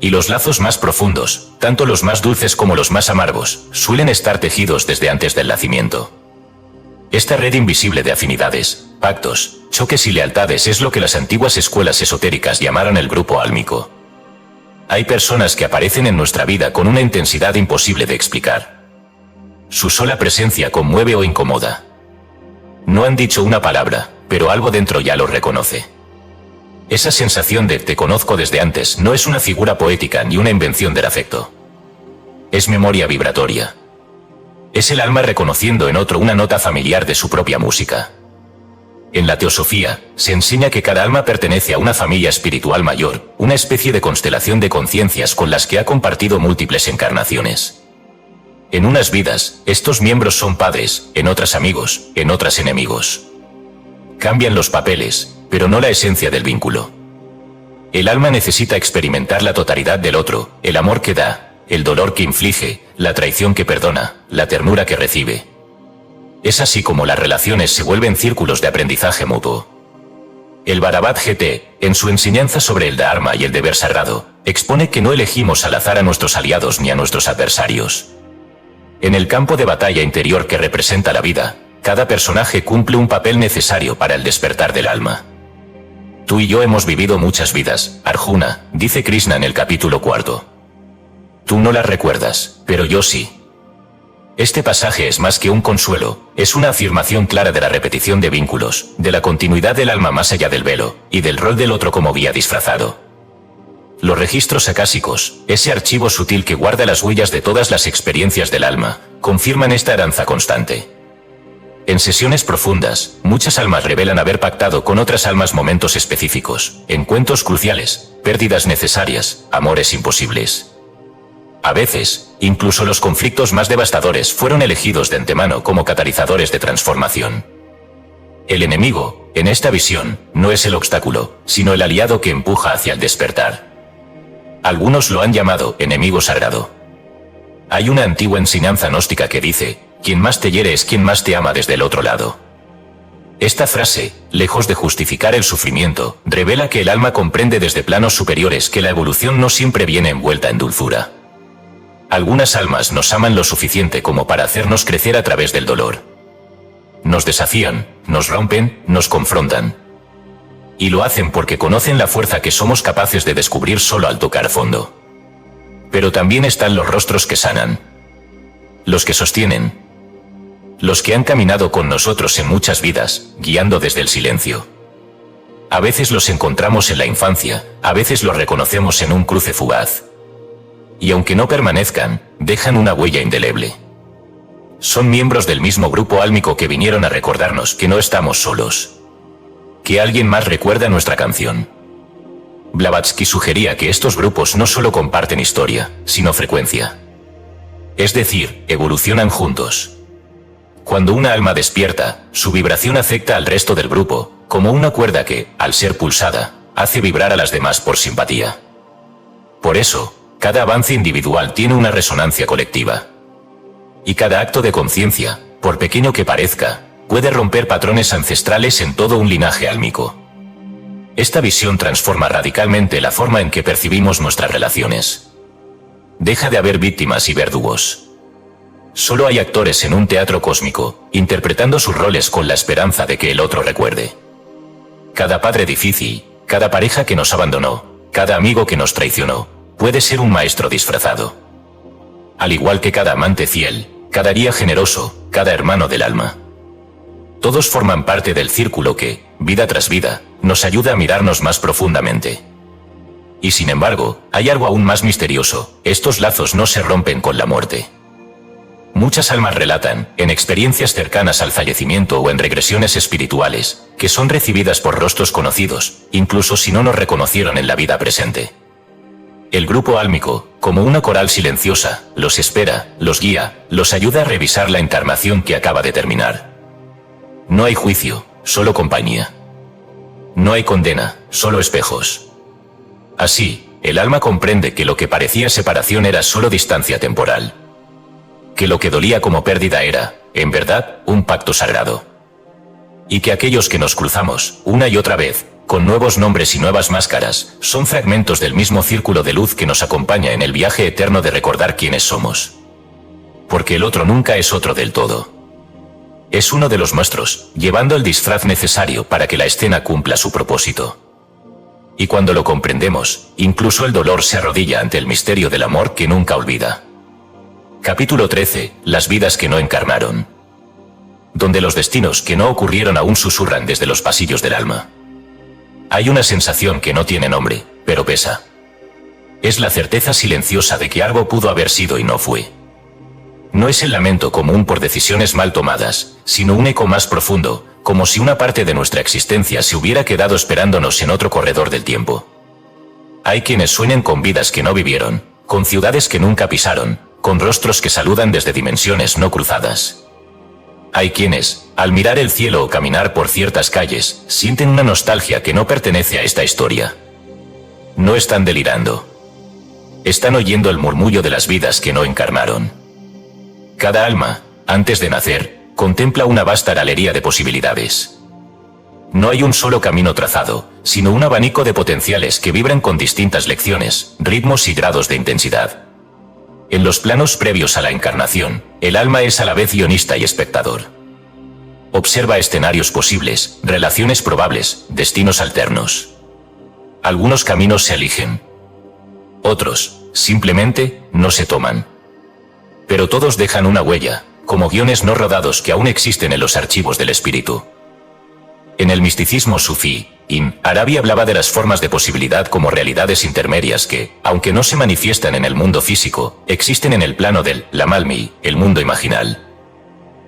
Y los lazos más profundos, tanto los más dulces como los más amargos, suelen estar tejidos desde antes del nacimiento. Esta red invisible de afinidades, pactos, choques y lealtades es lo que las antiguas escuelas esotéricas llamaron el grupo álmico. Hay personas que aparecen en nuestra vida con una intensidad imposible de explicar. Su sola presencia conmueve o incomoda. No han dicho una palabra, pero algo dentro ya los reconoce. Esa sensación de te conozco desde antes no es una figura poética ni una invención del afecto. Es memoria vibratoria. Es el alma reconociendo en otro una nota familiar de su propia música. En la teosofía, se enseña que cada alma pertenece a una familia espiritual mayor, una especie de constelación de conciencias con las que ha compartido múltiples encarnaciones. En unas vidas, estos miembros son padres, en otras amigos, en otras enemigos. Cambian los papeles, pero no la esencia del vínculo. El alma necesita experimentar la totalidad del otro, el amor que da, el dolor que inflige, la traición que perdona, la ternura que recibe. Es así como las relaciones se vuelven círculos de aprendizaje mutuo. El Bhagavad Gita, en su enseñanza sobre el Dharma y el deber sagrado, expone que no elegimos al azar a nuestros aliados ni a nuestros adversarios. En el campo de batalla interior que representa la vida, cada personaje cumple un papel necesario para el despertar del alma. Tú y yo hemos vivido muchas vidas, Arjuna, dice Krishna en el capítulo 4. Tú no las recuerdas, pero yo sí. Este pasaje es más que un consuelo, es una afirmación clara de la repetición de vínculos, de la continuidad del alma más allá del velo, y del rol del otro como guía disfrazado. Los registros acásicos, ese archivo sutil que guarda las huellas de todas las experiencias del alma, confirman esta heranza constante. En sesiones profundas, muchas almas revelan haber pactado con otras almas momentos específicos, encuentros cruciales, pérdidas necesarias, amores imposibles. A veces, incluso los conflictos más devastadores fueron elegidos de antemano como catalizadores de transformación. El enemigo, en esta visión, no es el obstáculo, sino el aliado que empuja hacia el despertar. Algunos lo han llamado enemigo sagrado. Hay una antigua enseñanza gnóstica que dice: quien más te hiere es quien más te ama desde el otro lado. Esta frase, lejos de justificar el sufrimiento, revela que el alma comprende desde planos superiores que la evolución no siempre viene envuelta en dulzura. Algunas almas nos aman lo suficiente como para hacernos crecer a través del dolor. Nos desafían, nos rompen, nos confrontan. Y lo hacen porque conocen la fuerza que somos capaces de descubrir solo al tocar fondo. Pero también están los rostros que sanan. Los que sostienen. Los que han caminado con nosotros en muchas vidas, guiando desde el silencio. A veces los encontramos en la infancia, a veces los reconocemos en un cruce fugaz. y aunque no permanezcan, dejan una huella indeleble. Son miembros del mismo grupo álmico que vinieron a recordarnos que no estamos solos. Que alguien más recuerda nuestra canción. Blavatsky sugería que estos grupos no solo comparten historia, sino frecuencia. Es decir, evolucionan juntos. Cuando una alma despierta, su vibración afecta al resto del grupo, como una cuerda que, al ser pulsada, hace vibrar a las demás por simpatía. Por eso, cada avance individual tiene una resonancia colectiva. Y cada acto de conciencia, por pequeño que parezca, puede romper patrones ancestrales en todo un linaje álmico. Esta visión transforma radicalmente la forma en que percibimos nuestras relaciones. Deja de haber víctimas y verdugos. Solo hay actores en un teatro cósmico, interpretando sus roles con la esperanza de que el otro recuerde. Cada padre difícil, cada pareja que nos abandonó, cada amigo que nos traicionó, puede ser un maestro disfrazado. Al igual que cada amante fiel, cada guía generoso, cada hermano del alma. Todos forman parte del círculo que, vida tras vida, nos ayuda a mirarnos más profundamente. Y sin embargo, hay algo aún más misterioso: estos lazos no se rompen con la muerte. Muchas almas relatan, en experiencias cercanas al fallecimiento o en regresiones espirituales, que son recibidas por rostros conocidos, incluso si no nos reconocieron en la vida presente. El grupo álmico, como una coral silenciosa, los espera, los guía, los ayuda a revisar la encarnación que acaba de terminar. No hay juicio, solo compañía. No hay condena, solo espejos. Así, el alma comprende que lo que parecía separación era solo distancia temporal. Que lo que dolía como pérdida era, en verdad, un pacto sagrado. Y que aquellos que nos cruzamos, una y otra vez, con nuevos nombres y nuevas máscaras, son fragmentos del mismo círculo de luz que nos acompaña en el viaje eterno de recordar quiénes somos. Porque el otro nunca es otro del todo. Es uno de los nuestros, llevando el disfraz necesario para que la escena cumpla su propósito. Y cuando lo comprendemos, incluso el dolor se arrodilla ante el misterio del amor que nunca olvida. Capítulo 13. Las vidas que no encarnaron. Donde los destinos que no ocurrieron aún susurran desde los pasillos del alma. Hay una sensación que no tiene nombre, pero pesa. Es la certeza silenciosa de que algo pudo haber sido y no fue. No es el lamento común por decisiones mal tomadas, sino un eco más profundo, como si una parte de nuestra existencia se hubiera quedado esperándonos en otro corredor del tiempo. Hay quienes sueñan con vidas que no vivieron, con ciudades que nunca pisaron, con rostros que saludan desde dimensiones no cruzadas. Hay quienes, al mirar el cielo o caminar por ciertas calles, sienten una nostalgia que no pertenece a esta historia. No están delirando. Están oyendo el murmullo de las vidas que no encarnaron. Cada alma, antes de nacer, contempla una vasta galería de posibilidades. No hay un solo camino trazado, sino un abanico de potenciales que vibran con distintas lecciones, ritmos y grados de intensidad. En los planos previos a la encarnación, el alma es a la vez guionista y espectador. Observa escenarios posibles, relaciones probables, destinos alternos. Algunos caminos se eligen. Otros, simplemente, no se toman. Pero todos dejan una huella, como guiones no rodados que aún existen en los archivos del espíritu. En el misticismo sufí, Ibn Arabi hablaba de las formas de posibilidad como realidades intermedias que, aunque no se manifiestan en el mundo físico, existen en el plano del Lamalmi, el mundo imaginal.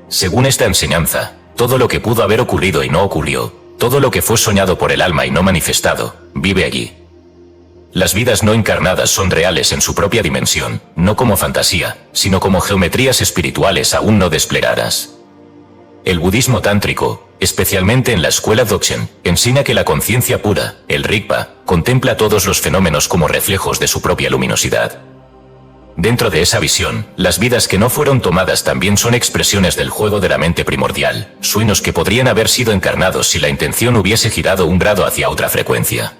Según esta enseñanza, todo lo que pudo haber ocurrido y no ocurrió, todo lo que fue soñado por el alma y no manifestado, vive allí. Las vidas no encarnadas son reales en su propia dimensión, no como fantasía, sino como geometrías espirituales aún no desplegadas. El budismo tántrico, especialmente en la escuela Dzogchen, enseña que la conciencia pura, el Rigpa, contempla todos los fenómenos como reflejos de su propia luminosidad. Dentro de esa visión, las vidas que no fueron tomadas también son expresiones del juego de la mente primordial, sueños que podrían haber sido encarnados si la intención hubiese girado un grado hacia otra frecuencia.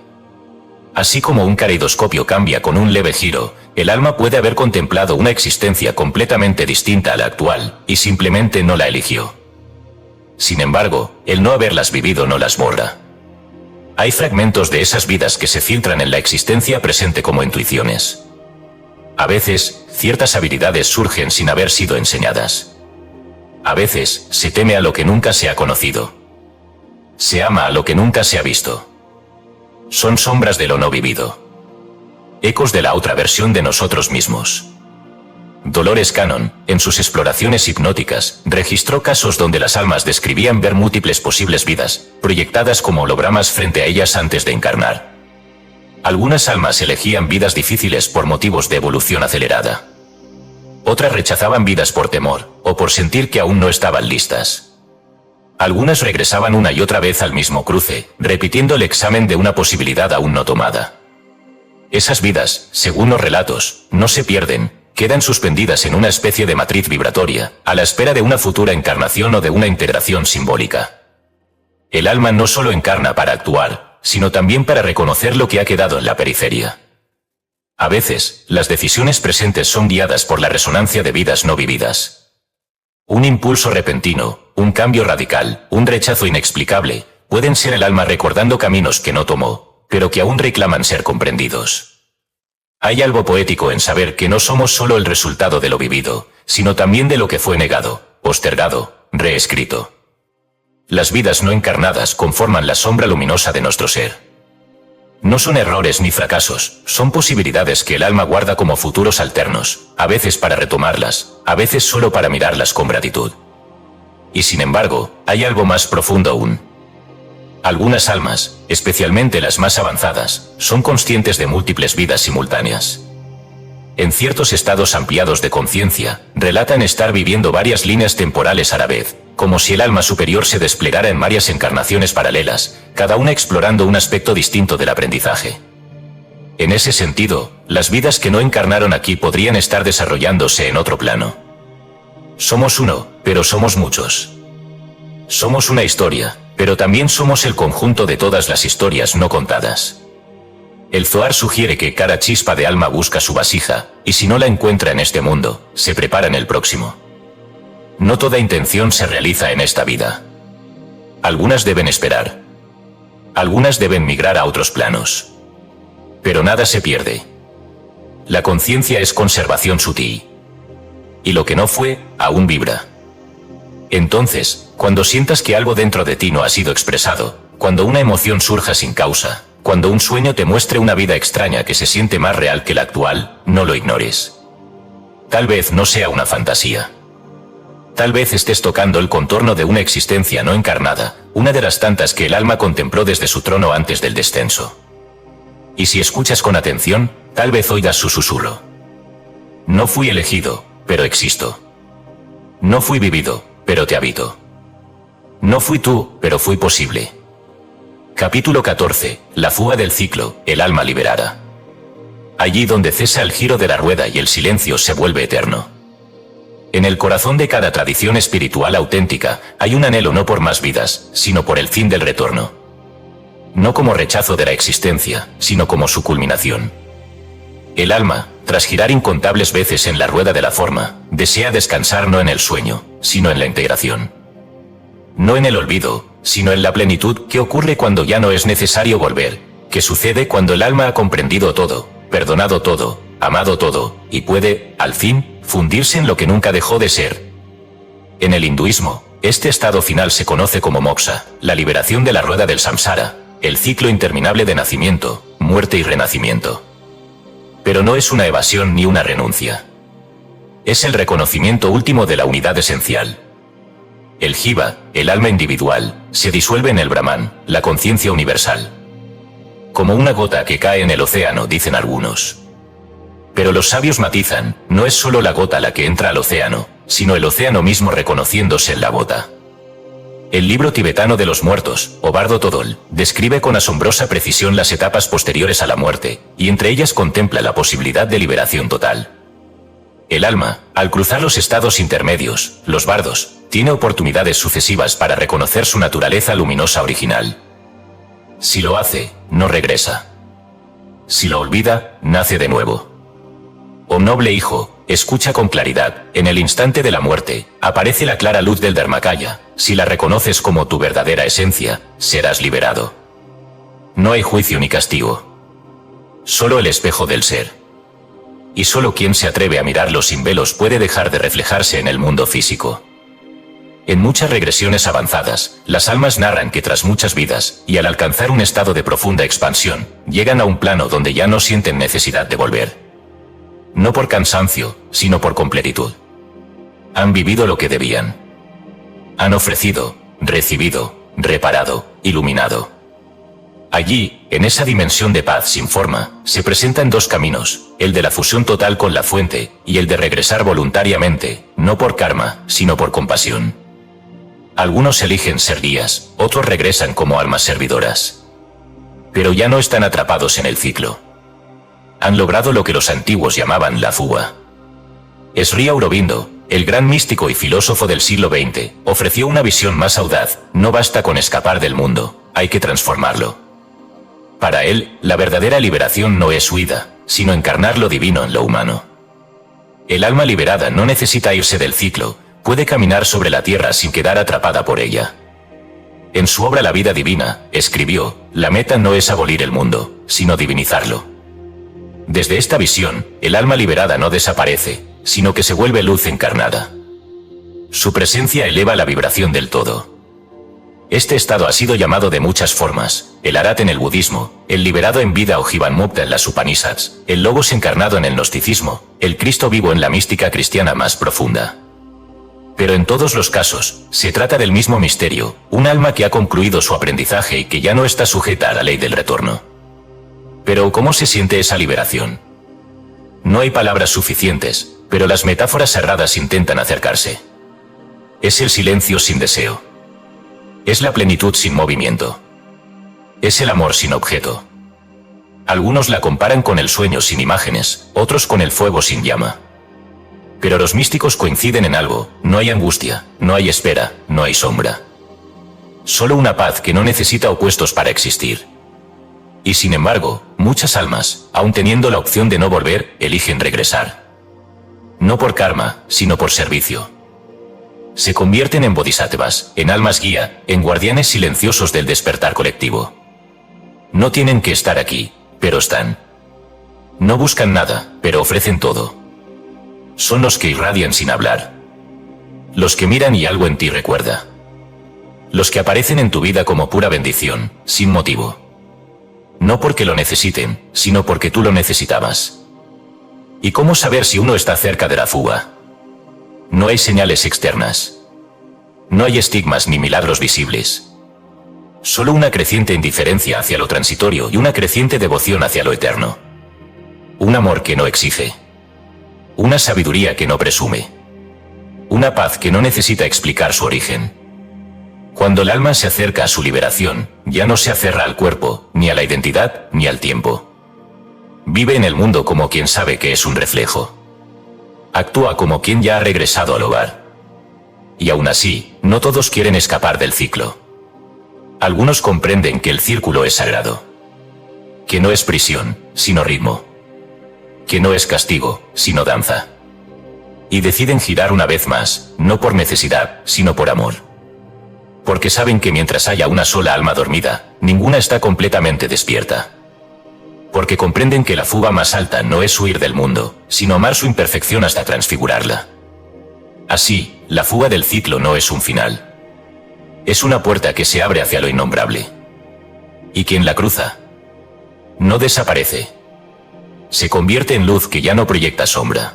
Así como un caleidoscopio cambia con un leve giro, el alma puede haber contemplado una existencia completamente distinta a la actual, y simplemente no la eligió. Sin embargo, el no haberlas vivido no las borra. Hay fragmentos de esas vidas que se filtran en la existencia presente como intuiciones. A veces, ciertas habilidades surgen sin haber sido enseñadas. A veces, se teme a lo que nunca se ha conocido. Se ama a lo que nunca se ha visto. Son sombras de lo no vivido. ecos de la otra versión de nosotros mismos. Dolores Cannon, en sus exploraciones hipnóticas, registró casos donde las almas describían ver múltiples posibles vidas, proyectadas como hologramas frente a ellas antes de encarnar. Algunas almas elegían vidas difíciles por motivos de evolución acelerada. Otras rechazaban vidas por temor, o por sentir que aún no estaban listas. Algunas regresaban una y otra vez al mismo cruce, repitiendo el examen de una posibilidad aún no tomada. Esas vidas, según los relatos, no se pierden, quedan suspendidas en una especie de matriz vibratoria, a la espera de una futura encarnación o de una integración simbólica. El alma no solo encarna para actuar, sino también para reconocer lo que ha quedado en la periferia. A veces, las decisiones presentes son guiadas por la resonancia de vidas no vividas. Un impulso repentino, un cambio radical, un rechazo inexplicable, pueden ser el alma recordando caminos que no tomó, pero que aún reclaman ser comprendidos. Hay algo poético en saber que no somos solo el resultado de lo vivido, sino también de lo que fue negado, postergado, reescrito. Las vidas no encarnadas conforman la sombra luminosa de nuestro ser. No son errores ni fracasos, son posibilidades que el alma guarda como futuros alternos, a veces para retomarlas, a veces solo para mirarlas con gratitud. Y sin embargo, hay algo más profundo aún. Algunas almas, especialmente las más avanzadas, son conscientes de múltiples vidas simultáneas. En ciertos estados ampliados de conciencia, relatan estar viviendo varias líneas temporales a la vez, como si el alma superior se desplegara en varias encarnaciones paralelas, cada una explorando un aspecto distinto del aprendizaje. En ese sentido, las vidas que no encarnaron aquí podrían estar desarrollándose en otro plano. Somos uno, pero somos muchos. Somos una historia, pero también somos el conjunto de todas las historias no contadas. El Zohar sugiere que cada chispa de alma busca su vasija, y si no la encuentra en este mundo, se prepara en el próximo. No toda intención se realiza en esta vida. Algunas deben esperar. Algunas deben migrar a otros planos. Pero nada se pierde. La conciencia es conservación sutil. Y lo que no fue, aún vibra. Entonces, cuando sientas que algo dentro de ti no ha sido expresado, cuando una emoción surja sin causa, cuando un sueño te muestre una vida extraña que se siente más real que la actual, no lo ignores. Tal vez no sea una fantasía. Tal vez estés tocando el contorno de una existencia no encarnada, una de las tantas que el alma contempló desde su trono antes del descenso. Y si escuchas con atención, tal vez oigas su susurro. No fui elegido, pero existo. No fui vivido, pero te habito. No fui tú, pero fui posible. Capítulo 14. La fuga del ciclo, el alma liberada. Allí donde cesa el giro de la rueda y el silencio se vuelve eterno. En el corazón de cada tradición espiritual auténtica, hay un anhelo no por más vidas, sino por el fin del retorno. No como rechazo de la existencia, sino como su culminación. El alma, tras girar incontables veces en la rueda de la forma, desea descansar no en el sueño, sino en la integración. No en el olvido, sino en la plenitud que ocurre cuando ya no es necesario volver, que sucede cuando el alma ha comprendido todo, perdonado todo, amado todo, y puede, al fin, fundirse en lo que nunca dejó de ser. En el hinduismo, este estado final se conoce como moksha, la liberación de la rueda del samsara, el ciclo interminable de nacimiento, muerte y renacimiento. Pero no es una evasión ni una renuncia. Es el reconocimiento último de la unidad esencial. El jiva, el alma individual, se disuelve en el brahman, la conciencia universal. Como una gota que cae en el océano, dicen algunos. Pero los sabios matizan, no es solo la gota la que entra al océano, sino el océano mismo reconociéndose en la gota. El libro tibetano de los muertos, o Bardo Todol, describe con asombrosa precisión las etapas posteriores a la muerte, y entre ellas contempla la posibilidad de liberación total. El alma, al cruzar los estados intermedios, los bardos, tiene oportunidades sucesivas para reconocer su naturaleza luminosa original. Si lo hace, no regresa. Si lo olvida, nace de nuevo. Oh noble hijo, escucha con claridad, en el instante de la muerte, aparece la clara luz del Dharmakaya, si la reconoces como tu verdadera esencia, serás liberado. No hay juicio ni castigo. Solo el espejo del ser. Y solo quien se atreve a mirarlo sin velos puede dejar de reflejarse en el mundo físico. En muchas regresiones avanzadas, las almas narran que tras muchas vidas, y al alcanzar un estado de profunda expansión, llegan a un plano donde ya no sienten necesidad de volver. No por cansancio, sino por completitud. Han vivido lo que debían. Han ofrecido, recibido, reparado, iluminado. Allí, en esa dimensión de paz sin forma, se presentan dos caminos, el de la fusión total con la fuente, y el de regresar voluntariamente, no por karma, sino por compasión. Algunos eligen ser guías, otros regresan como almas servidoras. Pero ya no están atrapados en el ciclo. Han logrado lo que los antiguos llamaban la fuga. Sri Aurobindo, el gran místico y filósofo del siglo XX, ofreció una visión más audaz: no basta con escapar del mundo, hay que transformarlo. Para él, la verdadera liberación no es huida, sino encarnar lo divino en lo humano. El alma liberada no necesita irse del ciclo, puede caminar sobre la tierra sin quedar atrapada por ella. En su obra La vida divina, escribió: la meta no es abolir el mundo, sino divinizarlo. Desde esta visión, el alma liberada no desaparece, sino que se vuelve luz encarnada. Su presencia eleva la vibración del todo. Este estado ha sido llamado de muchas formas: el Arat en el budismo, el liberado en vida o Jivanmukta en las Upanishads, el Logos encarnado en el gnosticismo, el Cristo vivo en la mística cristiana más profunda. Pero en todos los casos, se trata del mismo misterio, un alma que ha concluido su aprendizaje y que ya no está sujeta a la ley del retorno. Pero ¿cómo se siente esa liberación? No hay palabras suficientes, pero las metáforas cerradas intentan acercarse. Es el silencio sin deseo. Es la plenitud sin movimiento. Es el amor sin objeto. Algunos la comparan con el sueño sin imágenes, otros con el fuego sin llama. Pero los místicos coinciden en algo: no hay angustia, no hay espera, no hay sombra. Solo una paz que no necesita opuestos para existir. Y sin embargo, muchas almas, aun teniendo la opción de no volver, eligen regresar. No por karma, sino por servicio. Se convierten en bodhisattvas, en almas guía, en guardianes silenciosos del despertar colectivo. No tienen que estar aquí, pero están. No buscan nada, pero ofrecen todo. Son los que irradian sin hablar. Los que miran y algo en ti recuerda. Los que aparecen en tu vida como pura bendición, sin motivo. No porque lo necesiten, sino porque tú lo necesitabas. ¿Y cómo saber si uno está cerca de la fuga? No hay señales externas. No hay estigmas ni milagros visibles. Solo una creciente indiferencia hacia lo transitorio y una creciente devoción hacia lo eterno. Un amor que no exige. Una sabiduría que no presume. Una paz que no necesita explicar su origen. Cuando el alma se acerca a su liberación, ya no se aferra al cuerpo, ni a la identidad, ni al tiempo. Vive en el mundo como quien sabe que es un reflejo. Actúa como quien ya ha regresado al hogar. Y aún así, no todos quieren escapar del ciclo. Algunos comprenden que el círculo es sagrado. Que no es prisión, sino ritmo. Que no es castigo, sino danza. Y deciden girar una vez más, no por necesidad, sino por amor. Porque saben que mientras haya una sola alma dormida, ninguna está completamente despierta. Porque comprenden que la fuga más alta no es huir del mundo, sino amar su imperfección hasta transfigurarla. Así, la fuga del ciclo no es un final. Es una puerta que se abre hacia lo innombrable. Y quien la cruza, no desaparece. Se convierte en luz que ya no proyecta sombra.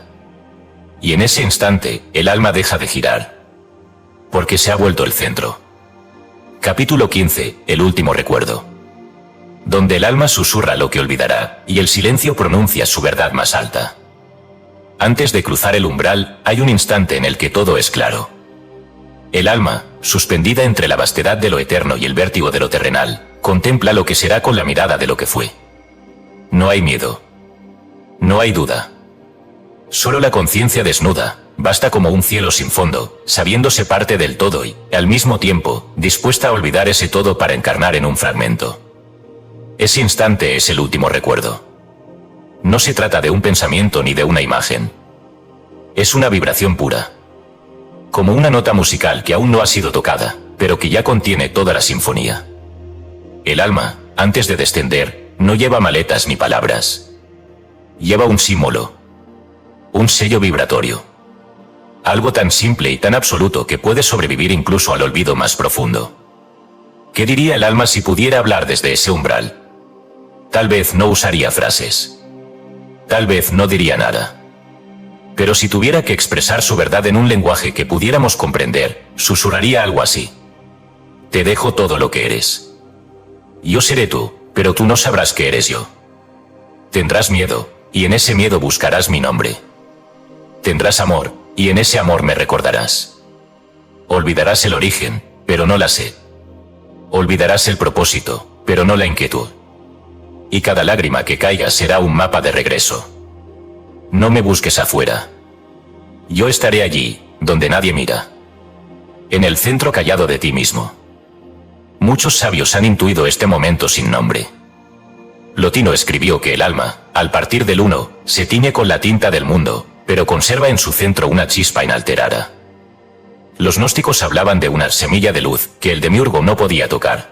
Y en ese instante, el alma deja de girar. Porque se ha vuelto el centro. Capítulo 15, el último recuerdo. Donde el alma susurra lo que olvidará, y el silencio pronuncia su verdad más alta. Antes de cruzar el umbral, hay un instante en el que todo es claro. El alma, suspendida entre la vastedad de lo eterno y el vértigo de lo terrenal, contempla lo que será con la mirada de lo que fue. No hay miedo. No hay duda. Solo la conciencia desnuda, basta como un cielo sin fondo, sabiéndose parte del todo y, al mismo tiempo, dispuesta a olvidar ese todo para encarnar en un fragmento. Ese instante es el último recuerdo. No se trata de un pensamiento ni de una imagen. Es una vibración pura. Como una nota musical que aún no ha sido tocada, pero que ya contiene toda la sinfonía. El alma, antes de descender, no lleva maletas ni palabras. Lleva un símbolo. Un sello vibratorio. algo tan simple y tan absoluto que puede sobrevivir incluso al olvido más profundo. ¿Qué diría el alma si pudiera hablar desde ese umbral? Tal vez no usaría frases. Tal vez no diría nada. Pero si tuviera que expresar su verdad en un lenguaje que pudiéramos comprender, susurraría algo así. Te dejo todo lo que eres. Yo seré tú, pero tú no sabrás que eres yo. Tendrás miedo, y en ese miedo buscarás mi nombre. Tendrás amor, y en ese amor me recordarás. Olvidarás el origen, pero no la sed. Olvidarás el propósito, pero no la inquietud. Y cada lágrima que caiga será un mapa de regreso. No me busques afuera. Yo estaré allí, donde nadie mira. En el centro callado de ti mismo. Muchos sabios han intuido este momento sin nombre. Plotino escribió que el alma, al partir del uno, se tiñe con la tinta del mundo, pero conserva en su centro una chispa inalterada. Los gnósticos hablaban de una semilla de luz que el demiurgo no podía tocar.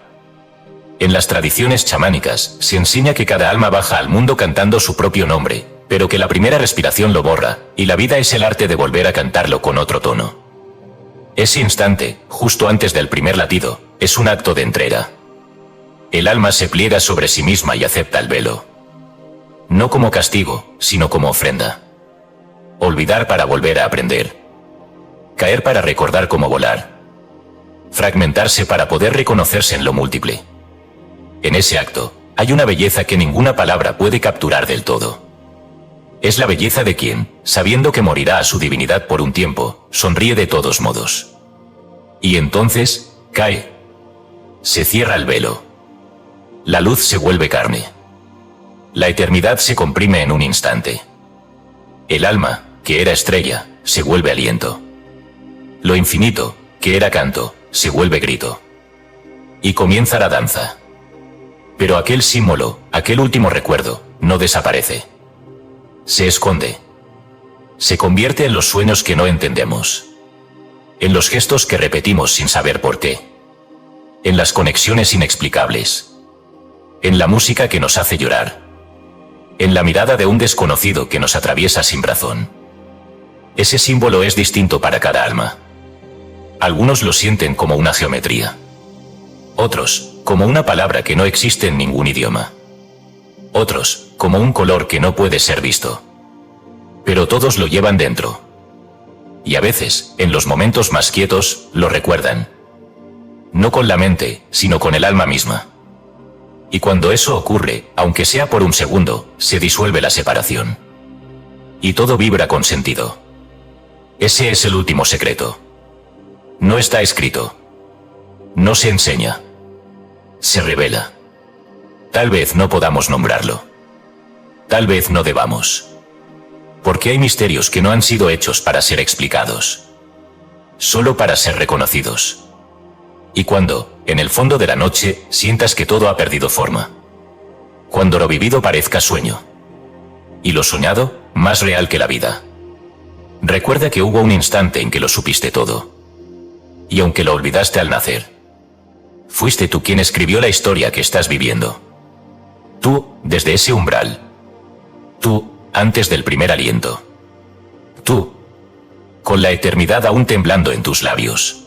En las tradiciones chamánicas se enseña que cada alma baja al mundo cantando su propio nombre, pero que la primera respiración lo borra, y la vida es el arte de volver a cantarlo con otro tono. Ese instante, justo antes del primer latido, es un acto de entrega. El alma se pliega sobre sí misma y acepta el velo. No como castigo, sino como ofrenda. Olvidar para volver a aprender. Caer para recordar cómo volar. Fragmentarse para poder reconocerse en lo múltiple. En ese acto, hay una belleza que ninguna palabra puede capturar del todo. Es la belleza de quien, sabiendo que morirá a su divinidad por un tiempo, sonríe de todos modos. Y entonces, cae. Se cierra el velo. La luz se vuelve carne. La eternidad se comprime en un instante. El alma, que era estrella, se vuelve aliento. Lo infinito, que era canto, se vuelve grito. Y comienza la danza. Pero aquel símbolo, aquel último recuerdo, no desaparece. Se esconde. Se convierte en los sueños que no entendemos. En los gestos que repetimos sin saber por qué. En las conexiones inexplicables. En la música que nos hace llorar. En la mirada de un desconocido que nos atraviesa sin razón. Ese símbolo es distinto para cada alma. Algunos lo sienten como una geometría. Otros, como una palabra que no existe en ningún idioma. Otros, como un color que no puede ser visto. Pero todos lo llevan dentro. Y a veces, en los momentos más quietos, lo recuerdan. No con la mente, sino con el alma misma. Y cuando eso ocurre, aunque sea por un segundo, se disuelve la separación. Y todo vibra con sentido. Ese es el último secreto. No está escrito. No se enseña. Se revela. Tal vez no podamos nombrarlo. Tal vez no debamos. Porque hay misterios que no han sido hechos para ser explicados. Solo para ser reconocidos. Y cuando, en el fondo de la noche, sientas que todo ha perdido forma. Cuando lo vivido parezca sueño. Y lo soñado, más real que la vida. Recuerda que hubo un instante en que lo supiste todo. Y aunque lo olvidaste al nacer, fuiste tú quien escribió la historia que estás viviendo. Tú, desde ese umbral. Tú, antes del primer aliento. Tú, con la eternidad aún temblando en tus labios.